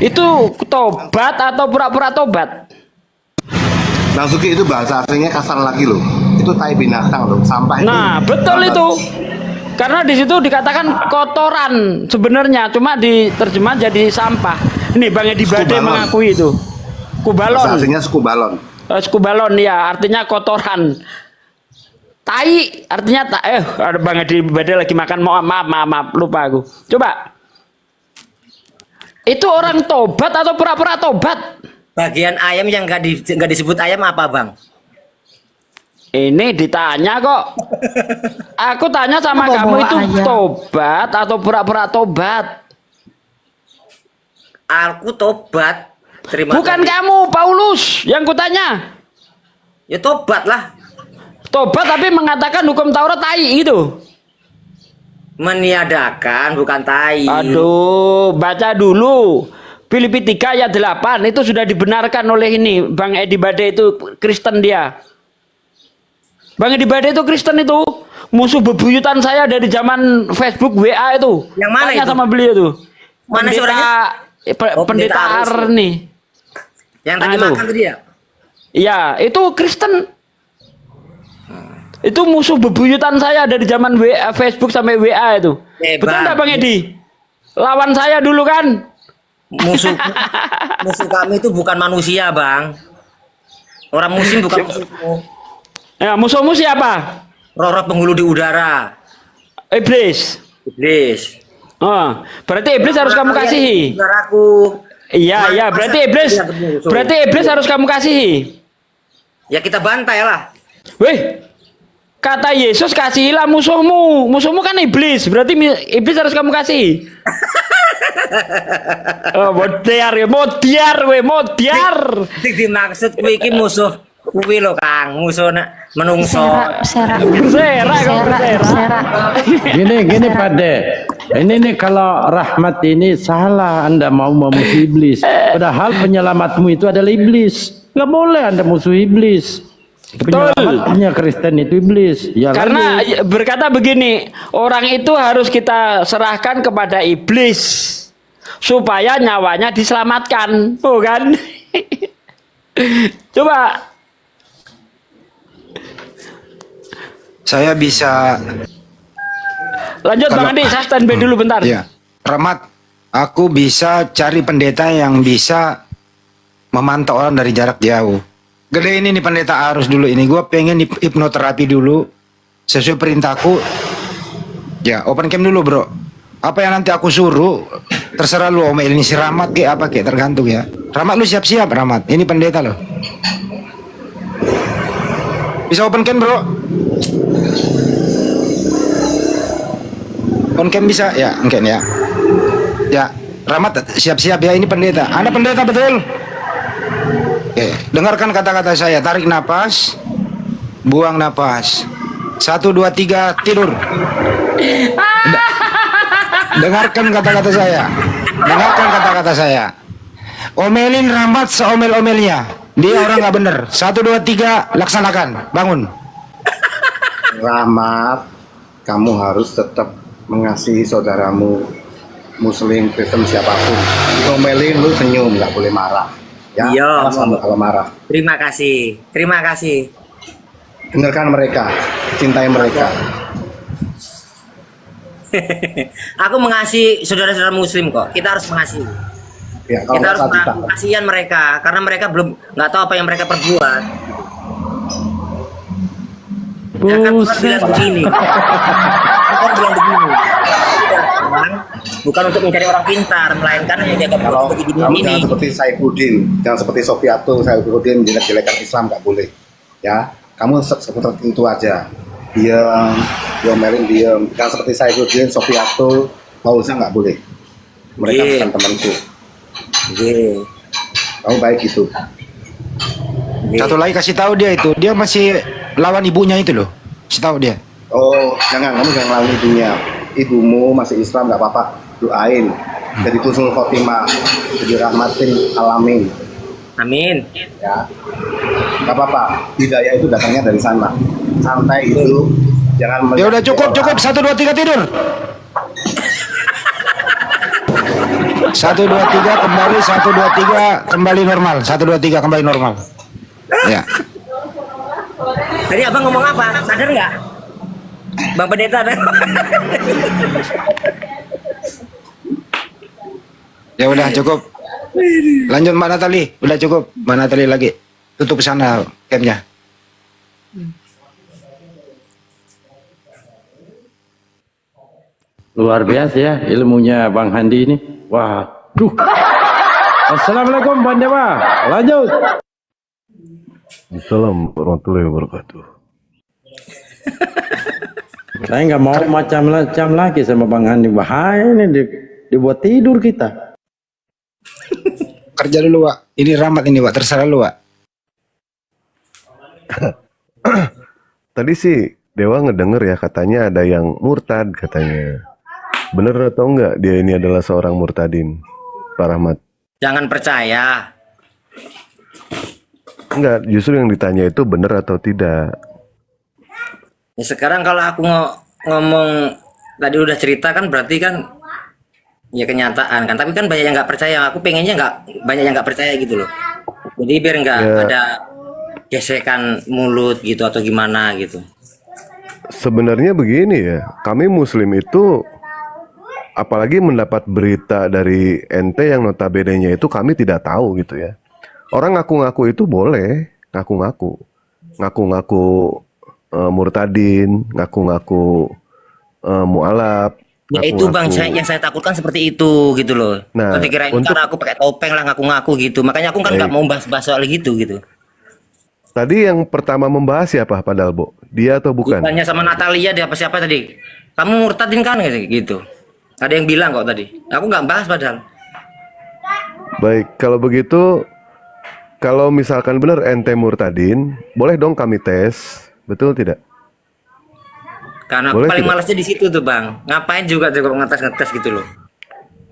itu tobat atau pura-pura tobat? Bang Suki, itu bahasa aslinya kasar lagi loh. Itu tai binatang loh, sampah itu. Nah, betul itu. Karena di situ dikatakan kotoran sebenarnya, cuma diterjemah jadi sampah. Ini Bang Edi Bade Skubalon. mengakui itu. Bahasa Kubalon. aslinya suku balon. Skubalon ya, artinya kotoran. Tai artinya ada Bang Edi Bade lagi makan. Maaf, lupa aku. Coba. Itu orang tobat atau pura-pura tobat? Bagian ayam yang nggak disebut ayam apa Bang? Ini ditanya kok. Aku tanya sama Bawa-bawa kamu itu aja. tobat atau pura-pura tobat? Aku tobat. Terima Bukan kasih. kamu, Paulus, yang kutanya. Ya tobat lah. Tobat tapi mengatakan hukum Taurat tai gitu. Meniadakan bukan tai. Aduh, baca dulu. Filipi 3 ayat 8 itu sudah dibenarkan oleh ini. Bang Edi Bade itu Kristen dia. Bang Edi Bade itu Kristen itu. Musuh bebuyutan saya dari zaman Facebook WA itu. Yang mana Tanya itu? sama beliau tuh. Mana sih orangnya? Oh, Pendeta pendeta Arus. Arni. Yang Nah, tadi itu. makan tadi ya? Iya, itu Kristen. Itu musuh bebuyutan saya dari zaman WA, Facebook sampai WA itu. Bang. Betul nggak Bang Edi? Lawan saya dulu kan? Musuh kami itu bukan manusia Bang. Orang muslim bukan musuhmu. Ya, musuhmu siapa? Roh-roh penghulu di udara. Iblis. Iblis. Oh, berarti iblis harus kamu kasihi. Saudaraku. Iya, iya, berarti iblis harus kamu kasihi. Ya kita bantai lah. Wih, kata Yesus kasihilah musuhmu. Musuhmu kan iblis, berarti iblis harus kamu kasihi. Oh, modiar. Sing dimaksud kuwi iki musuh kuwi lho Kang, musuh menungso. Serak. Berserak. Gini Pak De. Ini nih kalau rahmat ini salah Anda mau memusuhi iblis. Padahal penyelamatmu itu adalah iblis. Nggak boleh Anda musuh iblis. Penyelamatnya Kristen itu iblis. Ya Karena lagi. berkata begini, orang itu harus kita serahkan kepada iblis supaya nyawanya diselamatkan, bukan? Coba. Saya bisa Lanjut Bang Andi, saya standby dulu bentar. ya. Rahmat, aku bisa cari pendeta yang bisa memantau orang dari jarak jauh. Gede ini nih pendeta Arus dulu ini. Gua pengen hipnoterapi dulu sesuai perintahku. Ya, open cam dulu, Bro. Apa yang nanti aku suruh terserah lu, Om ini si Rahmat kayak apa kayak tergantung ya. Rahmat lu siap-siap, Rahmat. Ini pendeta loh. Bisa open cam, Bro? On cam bisa ya, mungkin ya. Ya, Rahmat siap-siap ya, ini pendeta. Anda pendeta betul? Oke, dengarkan kata-kata saya. Tarik napas, buang napas. 1, 2, 3, tidur. Dengarkan kata-kata saya. Dengarkan kata-kata saya. Omelin Rahmat seomel-omelnya. Dia orang nggak bener. 1, 2, 3, laksanakan. Bangun. Rahmat, kamu harus tetap mengasihi saudaramu, Muslim, Kristen, siapapun. Diomelin lu senyum, nggak boleh marah. Ya, Iya. awas kamu kalau marah. Terima kasih. Terima kasih. Dengarkan mereka, cintai mereka. Aku mengasihi saudara-saudara muslim kok. Kita harus mengasihi. Ya, kalau Kita nggak harus salah kita. kasihan mereka karena mereka belum nggak tahu apa yang mereka perbuat. Ya kan Tuhan bilang begini. Tuhan bilang begini. Bukan untuk mencari orang pintar, melainkan hanya jaga Kalau perut bagi dunia kamu ini. jangan seperti Saifuddin, jangan seperti Saifuddin jelek-jelekan Islam, nggak boleh. Ya, kamu seperti itu aja. Diam, diomelin diam. Jangan seperti Saifuddin, Fauzan, nggak boleh. Mereka Iya. bukan temanku. Iya. Kamu baik gitu. Iya. Satu lagi kasih tahu dia itu. Dia masih lawan ibunya itu loh. Kasih tahu dia. Oh, kamu jangan lawan ibunya. Ibumu masih Islam, nggak apa-apa. Doain. Jadi Husnul Khotimah, jadi rahmatin alamin. Amin. Ya, nggak apa-apa. Hidayah itu datangnya dari sana. Santai gitu. Jangan. Ya udah cukup. 1, 2, 3 tidur. 1, 2, 3 kembali. 1, 2, 3 kembali normal. 1, 2, 3 kembali normal. Ya. Tadi abang ngomong apa? Sadar nggak? Bang Pendeta ada. Ya udah cukup. Lanjut Mbak Natali. Udah cukup. Mbak Natali lagi. Tutup sana camnya. Luar biasa ya ilmunya Bang Handi ini. Waduh. Assalamualaikum Bang Dewa. Lanjut. Assalamualaikum warahmatullahi wabarakatuh. Saya nggak mau macam-macam lagi sama Bang Handi. Bahaya ini dibuat tidur kita. Kerja dulu Wak. Ini Rahmat ini Wak. Terserah lu Wak. Tadi sih Dewa ngedenger ya katanya ada yang murtad katanya. Bener atau enggak dia ini adalah seorang murtadin, Pak Rahmat? Jangan percaya. Enggak, justru yang ditanya itu bener atau tidak. Ya sekarang kalau aku ngomong tadi udah cerita kan berarti kan ya kenyataan kan. Tapi kan banyak yang nggak percaya. Aku pengennya nggak banyak yang nggak percaya gitu loh. Jadi biar nggak Ya. ada gesekan mulut gitu atau gimana gitu. Sebenarnya begini ya, kami Muslim itu apalagi mendapat berita dari ente yang notabene-nya itu kami tidak tahu gitu ya. Orang ngaku-ngaku itu boleh, ngaku-ngaku murtadin, ngaku-ngaku mualaf. Ya itu bang, yang saya takutkan seperti itu gitu loh. Nah, Nanti kirain karena aku pakai topeng lah ngaku-ngaku gitu. Makanya aku kan nggak mau bahas-bahas soal gitu gitu. Tadi yang pertama membahas siapa padahal, Bo? Dia atau bukan? Tanya sama Natalia dia apa siapa tadi? Kamu murtadin kan gitu. Ada yang bilang kok tadi. Aku nggak bahas padahal. Baik, kalau begitu, kalau misalkan benar ente murtadin, boleh dong kami tes, betul tidak? Karena aku Boleh paling tidak? malasnya di situ tuh bang. Ngapain juga ngetes gitu loh.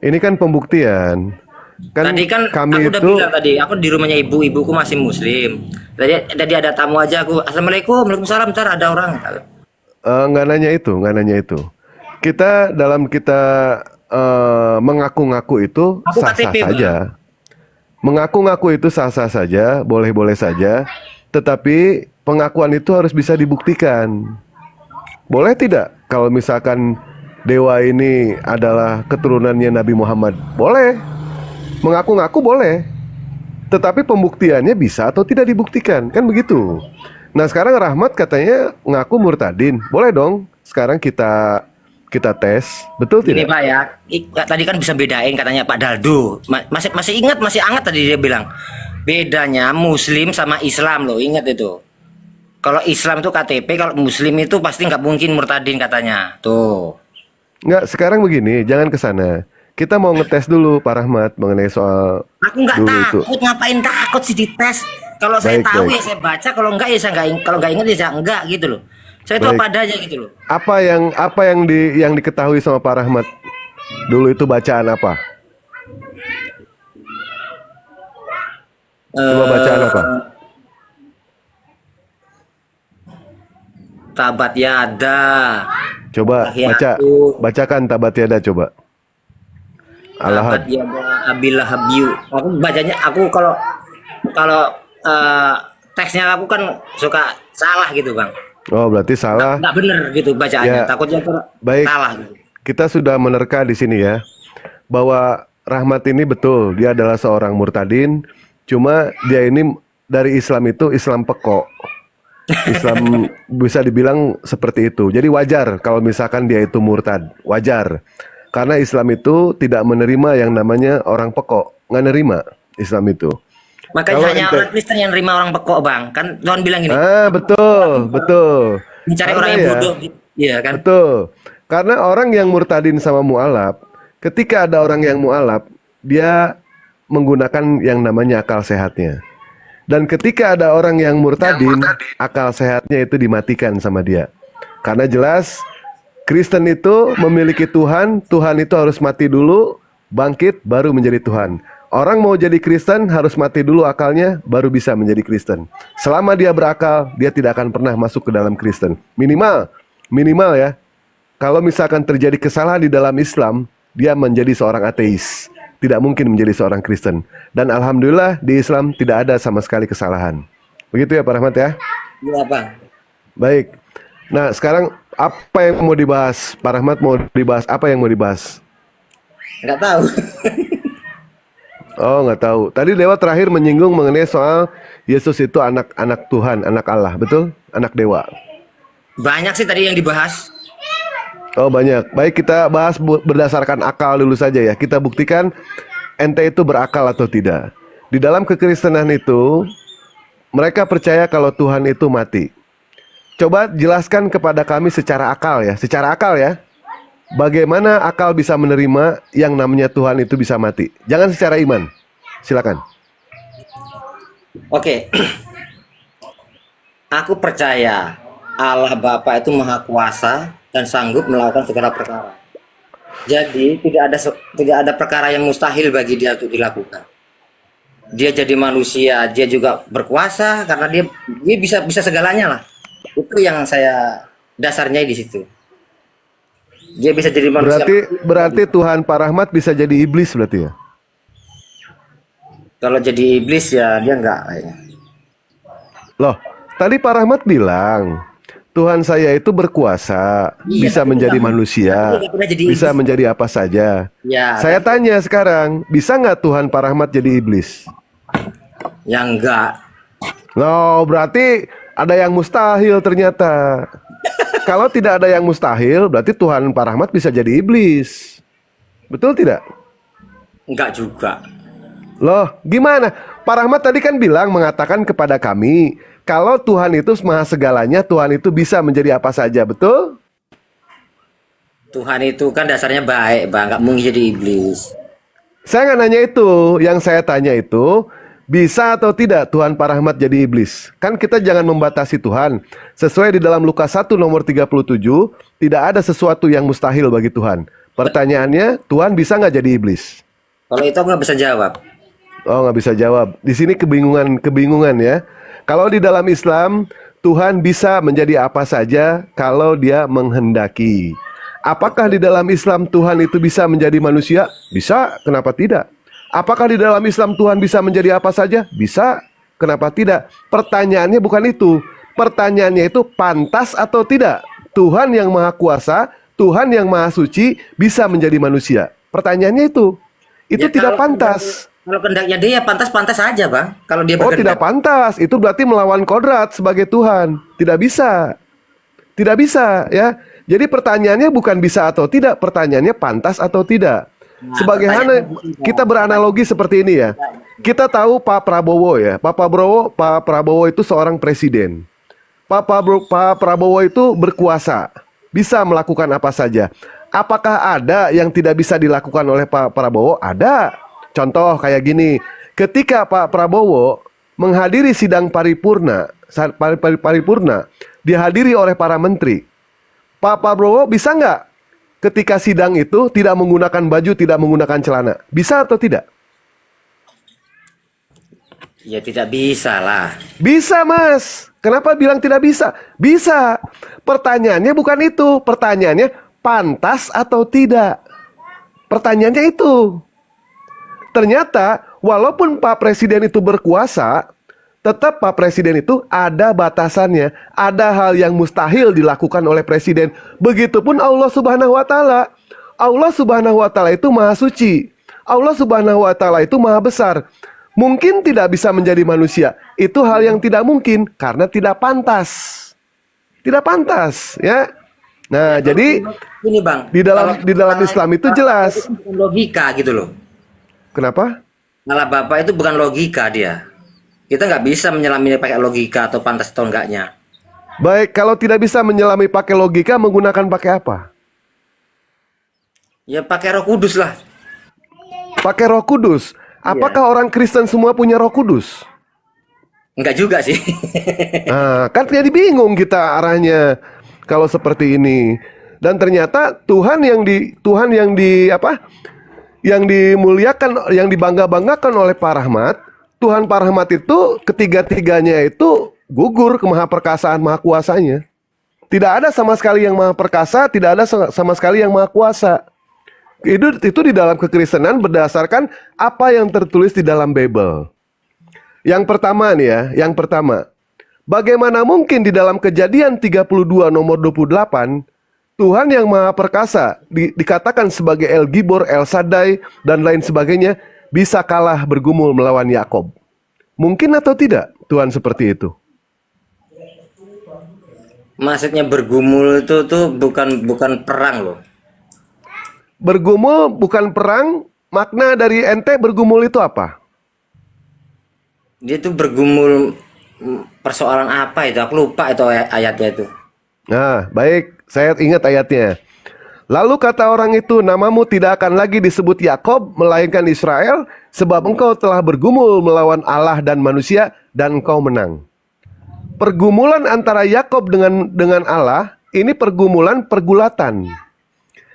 Ini kan pembuktian. Tadi kan kami aku udah itu bilang tadi, aku di rumahnya ibuku masih muslim. Tadi ada tamu aja aku, assalamualaikum, waalaikumsalam, bentar ada orang. nggak nanya itu. Dalam kita mengaku-ngaku itu Aku sah-sah KTP, Bang. saja. Mengaku-ngaku itu sah-sah saja, boleh-boleh saja. Tetapi pengakuan itu harus bisa dibuktikan. Boleh tidak kalau misalkan Dewa ini adalah keturunannya Nabi Muhammad? Boleh. Mengaku-ngaku boleh. Tetapi pembuktiannya bisa atau tidak dibuktikan. Kan begitu. Nah sekarang Rahmat katanya ngaku murtadin. Boleh dong sekarang kita tes. Betul Ini tidak? Pak ya, tadi kan bisa bedain katanya Pak Daldo. Masih ingat, masih anget tadi dia bilang. Bedanya Muslim sama Islam loh, ingat itu. Kalau Islam itu KTP, kalau Muslim itu pasti nggak mungkin murtadin katanya. Tuh. Nggak, sekarang begini, jangan ke sana. Kita mau ngetes dulu Pak Rahmat mengenai soal Aku nggak dulu itu. takut, ngapain takut sih dites? Kalau saya Baik, tahu baik. ya saya baca, kalau enggak ya saya kalau enggak ingat ya saya enggak gitu loh. Saya itu Baik. apa adanya gitu loh. Apa yang diketahui sama Pak Rahmat dulu itu bacaan apa? Coba bacaan apa? Tabat yada. Coba bacakan Tabat Yada coba. Alahad. Tabat yada abilah habiu. Aku bacanya kalau kalau teksnya aku kan suka salah gitu bang. Oh, berarti salah. Nggak bener gitu bacaannya. Ya. Takutnya Baik. salah gitu. Kita sudah menerka di sini ya bahwa Rahmat ini betul dia adalah seorang murtadin, cuma dia ini dari Islam itu Islam pekok. Islam bisa dibilang seperti itu. Jadi wajar kalau misalkan dia itu murtad, wajar. Karena Islam itu tidak menerima yang namanya orang pekok, nggak nerima Islam itu. Makanya Kalau hanya ente- orang Kristen yang nerima orang pekok bang. Kan Tuhan bilang gini. Betul, betul. Mencari Karena orang yang ya, bodoh. Iya kan. betul. Karena orang yang murtadin sama mualaf, ketika ada orang yang mualaf, dia menggunakan yang namanya akal sehatnya. Dan ketika ada orang yang murtadin, akal sehatnya itu dimatikan sama dia. Karena jelas Kristen itu memiliki Tuhan, Tuhan itu harus mati dulu, bangkit baru menjadi Tuhan. Orang mau jadi Kristen harus mati dulu akalnya, baru bisa menjadi Kristen. Selama dia berakal, dia tidak akan pernah masuk ke dalam Kristen. Minimal ya. Kalau misalkan terjadi kesalahan di dalam Islam, dia menjadi seorang ateis. Tidak mungkin menjadi seorang Kristen. Dan alhamdulillah di Islam tidak ada sama sekali kesalahan. Begitu ya Pak Rahmat ya? Iya bang. Baik. Nah sekarang apa yang mau dibahas? Pak Rahmat mau dibahas apa yang mau dibahas? Nggak tahu. Oh nggak tahu. Tadi Dewa terakhir menyinggung mengenai soal Yesus itu anak Tuhan, anak Allah, betul? Anak Dewa. Banyak sih tadi yang dibahas. Oh banyak. Baik kita bahas berdasarkan akal dulu saja ya. Kita buktikan ente itu berakal atau tidak. Di dalam kekristenan itu mereka percaya kalau Tuhan itu mati. Coba jelaskan kepada kami secara akal ya. Secara akal ya. Bagaimana akal bisa menerima yang namanya Tuhan itu bisa mati? Jangan secara iman. Silakan. Oke. Aku percaya Allah Bapa itu Maha Kuasa dan sanggup melakukan segala perkara. Jadi tidak ada perkara yang mustahil bagi dia untuk dilakukan. Dia jadi manusia, dia juga berkuasa karena dia bisa segalanya lah. Itu yang saya dasarnya di situ. Dia bisa jadi manusia. Berarti Tuhan Pak Rahmat bisa jadi iblis berarti ya? Kalau jadi iblis ya dia enggak kayaknya. Loh, tadi Pak Rahmat bilang Tuhan saya itu berkuasa, Iya, bisa tapi menjadi Tuhan- manusia, tapi nggak pernah jadi bisa iblis. menjadi apa saja. Ya, Saya tanya sekarang, bisa nggak Tuhan Pak Rahmat jadi iblis? ya enggak. Loh, berarti ada yang mustahil ternyata. Kalau tidak ada yang mustahil, berarti Tuhan Pak Rahmat bisa jadi iblis. Betul tidak? Enggak juga. Loh, gimana? Pak Rahmat tadi kan bilang mengatakan kepada kami, kalau Tuhan itu maha segalanya, Tuhan itu bisa menjadi apa saja, betul? Tuhan itu kan dasarnya baik, Bang. Enggak mungkin jadi iblis. Saya nggak nanya itu, yang saya tanya itu, bisa atau tidak Tuhan Pak Rahmat jadi iblis? Kan kita jangan membatasi Tuhan. Sesuai di dalam Lukas 1 nomor 37, tidak ada sesuatu yang mustahil bagi Tuhan. Pertanyaannya, Tuhan bisa nggak jadi iblis? Kalau itu aku nggak bisa jawab. Oh, nggak bisa jawab. Di sini kebingungan ya. Kalau di dalam Islam, Tuhan bisa menjadi apa saja kalau dia menghendaki. Apakah di dalam Islam Tuhan itu bisa menjadi manusia? Bisa, kenapa tidak? Apakah di dalam Islam Tuhan bisa menjadi apa saja? Bisa, kenapa tidak? Pertanyaannya bukan itu. Pertanyaannya itu pantas atau tidak? Tuhan yang maha kuasa, Tuhan yang maha suci bisa menjadi manusia. Pertanyaannya itu. Itu Ya, tidak kalau pantas. Kalau kehendaknya dia pantas-pantas aja, Bang. Kalau dia Oh, tidak berkehendak. pantas. Itu berarti melawan kodrat sebagai Tuhan. Tidak bisa. Tidak bisa, ya. Jadi pertanyaannya bukan bisa atau tidak, pertanyaannya pantas atau tidak. Sebagaimana kita beranalogi seperti ini ya. Kita tahu Pak Prabowo ya. Pak Prabowo itu seorang presiden. Pak Prabowo itu berkuasa, bisa melakukan apa saja. Apakah ada yang tidak bisa dilakukan oleh Pak Prabowo? Ada. Contoh kayak gini, ketika Pak Prabowo menghadiri sidang paripurna, dihadiri oleh para menteri, Pak Prabowo bisa nggak ketika sidang itu tidak menggunakan baju, tidak menggunakan celana? Bisa atau tidak? Ya tidak bisa lah. Bisa, Mas. Kenapa bilang tidak bisa? Bisa. Pertanyaannya bukan itu. Pertanyaannya pantas atau tidak. Pertanyaannya itu. Ternyata walaupun Pak Presiden itu berkuasa, tetap Pak Presiden itu ada batasannya. Ada hal yang mustahil dilakukan oleh Presiden. Begitupun Allah Subhanahu wa Ta'ala. Allah Subhanahu wa Ta'ala itu maha suci. Allah Subhanahu wa Ta'ala itu maha besar. Mungkin tidak bisa menjadi manusia. Itu hal yang tidak mungkin karena tidak pantas. Tidak pantas, ya. Nah, jadi Ini Bang, di dalam Islam itu jelas. itu bukan logika gitu loh. Kenapa? Malah Bapak itu bukan logika dia. Kita nggak bisa menyelami pakai logika atau pantas atau enggaknya. Baik, kalau tidak bisa menyelami pakai logika, menggunakan pakai apa? Ya pakai Roh Kudus lah. Pakai Roh Kudus. Apakah orang Kristen semua punya Roh Kudus? Enggak juga sih. Nah, kan jadi bingung kita arahnya kalau seperti ini. Dan ternyata Tuhan yang dimuliakan, yang dibangga-banggakan oleh Pak Rahmat, Tuhan Pak Rahmat itu ketiga-tiganya itu gugur ke maha perkasaan, maha kuasanya. Tidak ada sama sekali yang maha perkasa, tidak ada sama sekali yang maha kuasa. Itu di dalam kekristenan berdasarkan apa yang tertulis di dalam Bible. Yang pertama nih ya, yang pertama. Bagaimana mungkin di dalam Kejadian 32 nomor 28, Tuhan yang maha perkasa dikatakan sebagai El Gibor, El Shaddai, dan lain sebagainya bisa kalah bergumul melawan Yakob? Mungkin atau tidak Tuhan seperti itu? Maksudnya bergumul itu tuh bukan perang loh. Bergumul bukan perang, makna dari ente bergumul itu apa? Dia tuh bergumul persoalan apa itu? Aku lupa itu ayatnya itu. Nah, baik, saya ingat ayatnya. Lalu kata orang itu, namamu tidak akan lagi disebut Yakob, melainkan Israel, sebab engkau telah bergumul melawan Allah dan manusia, dan engkau menang. Pergumulan antara Yakob dengan Allah, ini pergumulan pergulatan.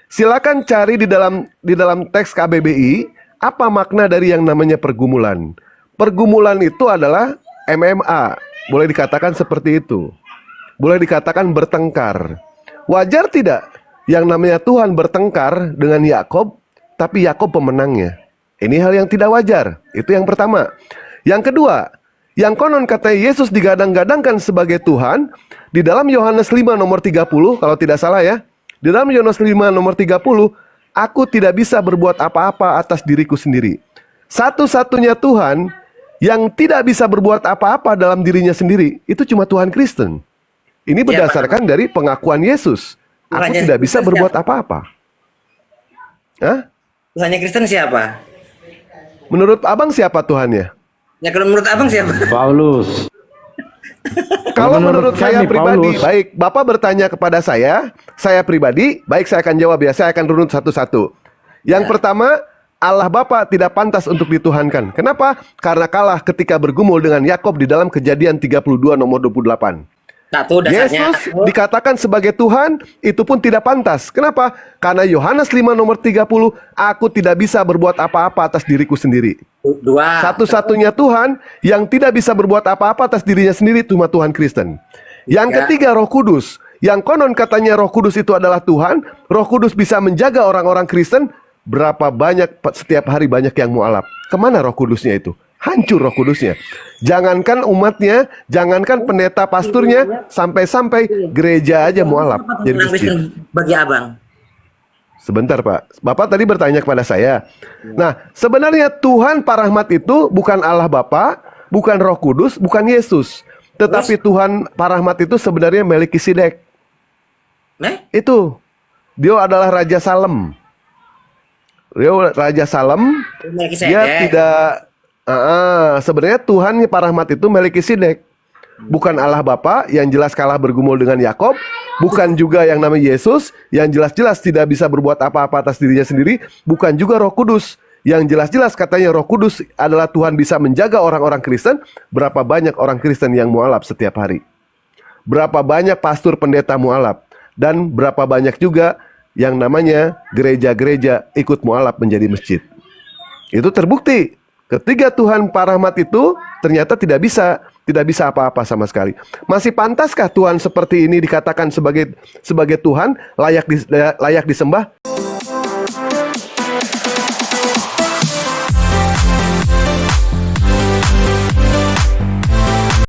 Silakan cari di dalam teks KBBI apa makna dari yang namanya pergumulan. Pergumulan itu adalah MMA, boleh dikatakan seperti itu. Boleh dikatakan bertengkar. Wajar tidak yang namanya Tuhan bertengkar dengan Yakob, tapi Yakob pemenangnya? Ini hal yang tidak wajar. Itu yang pertama. Yang kedua, yang konon kata Yesus digadang-gadangkan sebagai Tuhan, di dalam Yohanes 5 nomor 30, kalau tidak salah ya, di dalam Yohanes 5 nomor 30, aku tidak bisa berbuat apa-apa atas diriku sendiri. Satu-satunya Tuhan yang tidak bisa berbuat apa-apa dalam dirinya sendiri, itu cuma Tuhan Kristen. Ini berdasarkan dari pengakuan Yesus. Aku tidak bisa berbuat apa-apa. Hah? Tuhannya Kristen siapa? Menurut abang siapa Tuhannya? Ya kalau menurut abang siapa? Paulus. Kalau menurut saya kami, pribadi, Paulus. baik, Bapak bertanya kepada saya pribadi, baik saya akan jawab ya, saya akan runut satu-satu. Yang pertama, Allah Bapa tidak pantas untuk dituhankan. Kenapa? Karena kalah ketika bergumul dengan Yakob di dalam Kejadian 32 nomor 28. Satu dasarnya. Yesus dikatakan sebagai Tuhan, itu pun tidak pantas. Kenapa? Karena Yohanes 5 nomor 30, aku tidak bisa berbuat apa-apa atas diriku sendiri. Dua. Satu-satunya Tuhan yang tidak bisa berbuat apa-apa atas dirinya sendiri cuma Tuhan Kristen. Yang ketiga, Roh Kudus. Yang konon katanya Roh Kudus itu adalah Tuhan. Roh Kudus bisa menjaga orang-orang Kristen. Berapa banyak, setiap hari banyak yang mualaf. Kemana Roh Kudusnya itu? Hancur Roh Kudusnya. Jangankan umatnya, jangankan pendeta pasturnya, sampai-sampai gereja aja mualaf. Jadi Kristen bagi abang. Sebentar Pak, Bapak tadi bertanya kepada saya. Nah, sebenarnya Tuhan Pak Rahmat itu bukan Allah Bapa, bukan Roh Kudus, bukan Yesus. Tetapi Tuhan Pak Rahmat itu sebenarnya Melkisedek. Itu, dia adalah Raja Salem. Dia Raja Salem. Dia tidak. Sebenarnya Tuhan Pak Rahmat itu Melkisedek, bukan Allah Bapa yang jelas kalah bergumul dengan Yakob, bukan juga yang namanya Yesus, yang jelas-jelas tidak bisa berbuat apa-apa atas dirinya sendiri, bukan juga Roh Kudus, yang jelas-jelas katanya Roh Kudus adalah Tuhan bisa menjaga orang-orang Kristen. Berapa banyak orang Kristen yang mualaf setiap hari? Berapa banyak pastor pendeta mualaf? Dan berapa banyak juga yang namanya gereja-gereja ikut mualaf menjadi masjid? Itu terbukti. Ketika Tuhan Pak Rahmat itu ternyata tidak bisa apa-apa sama sekali. Masih pantaskah Tuhan seperti ini dikatakan sebagai Tuhan, layak disembah?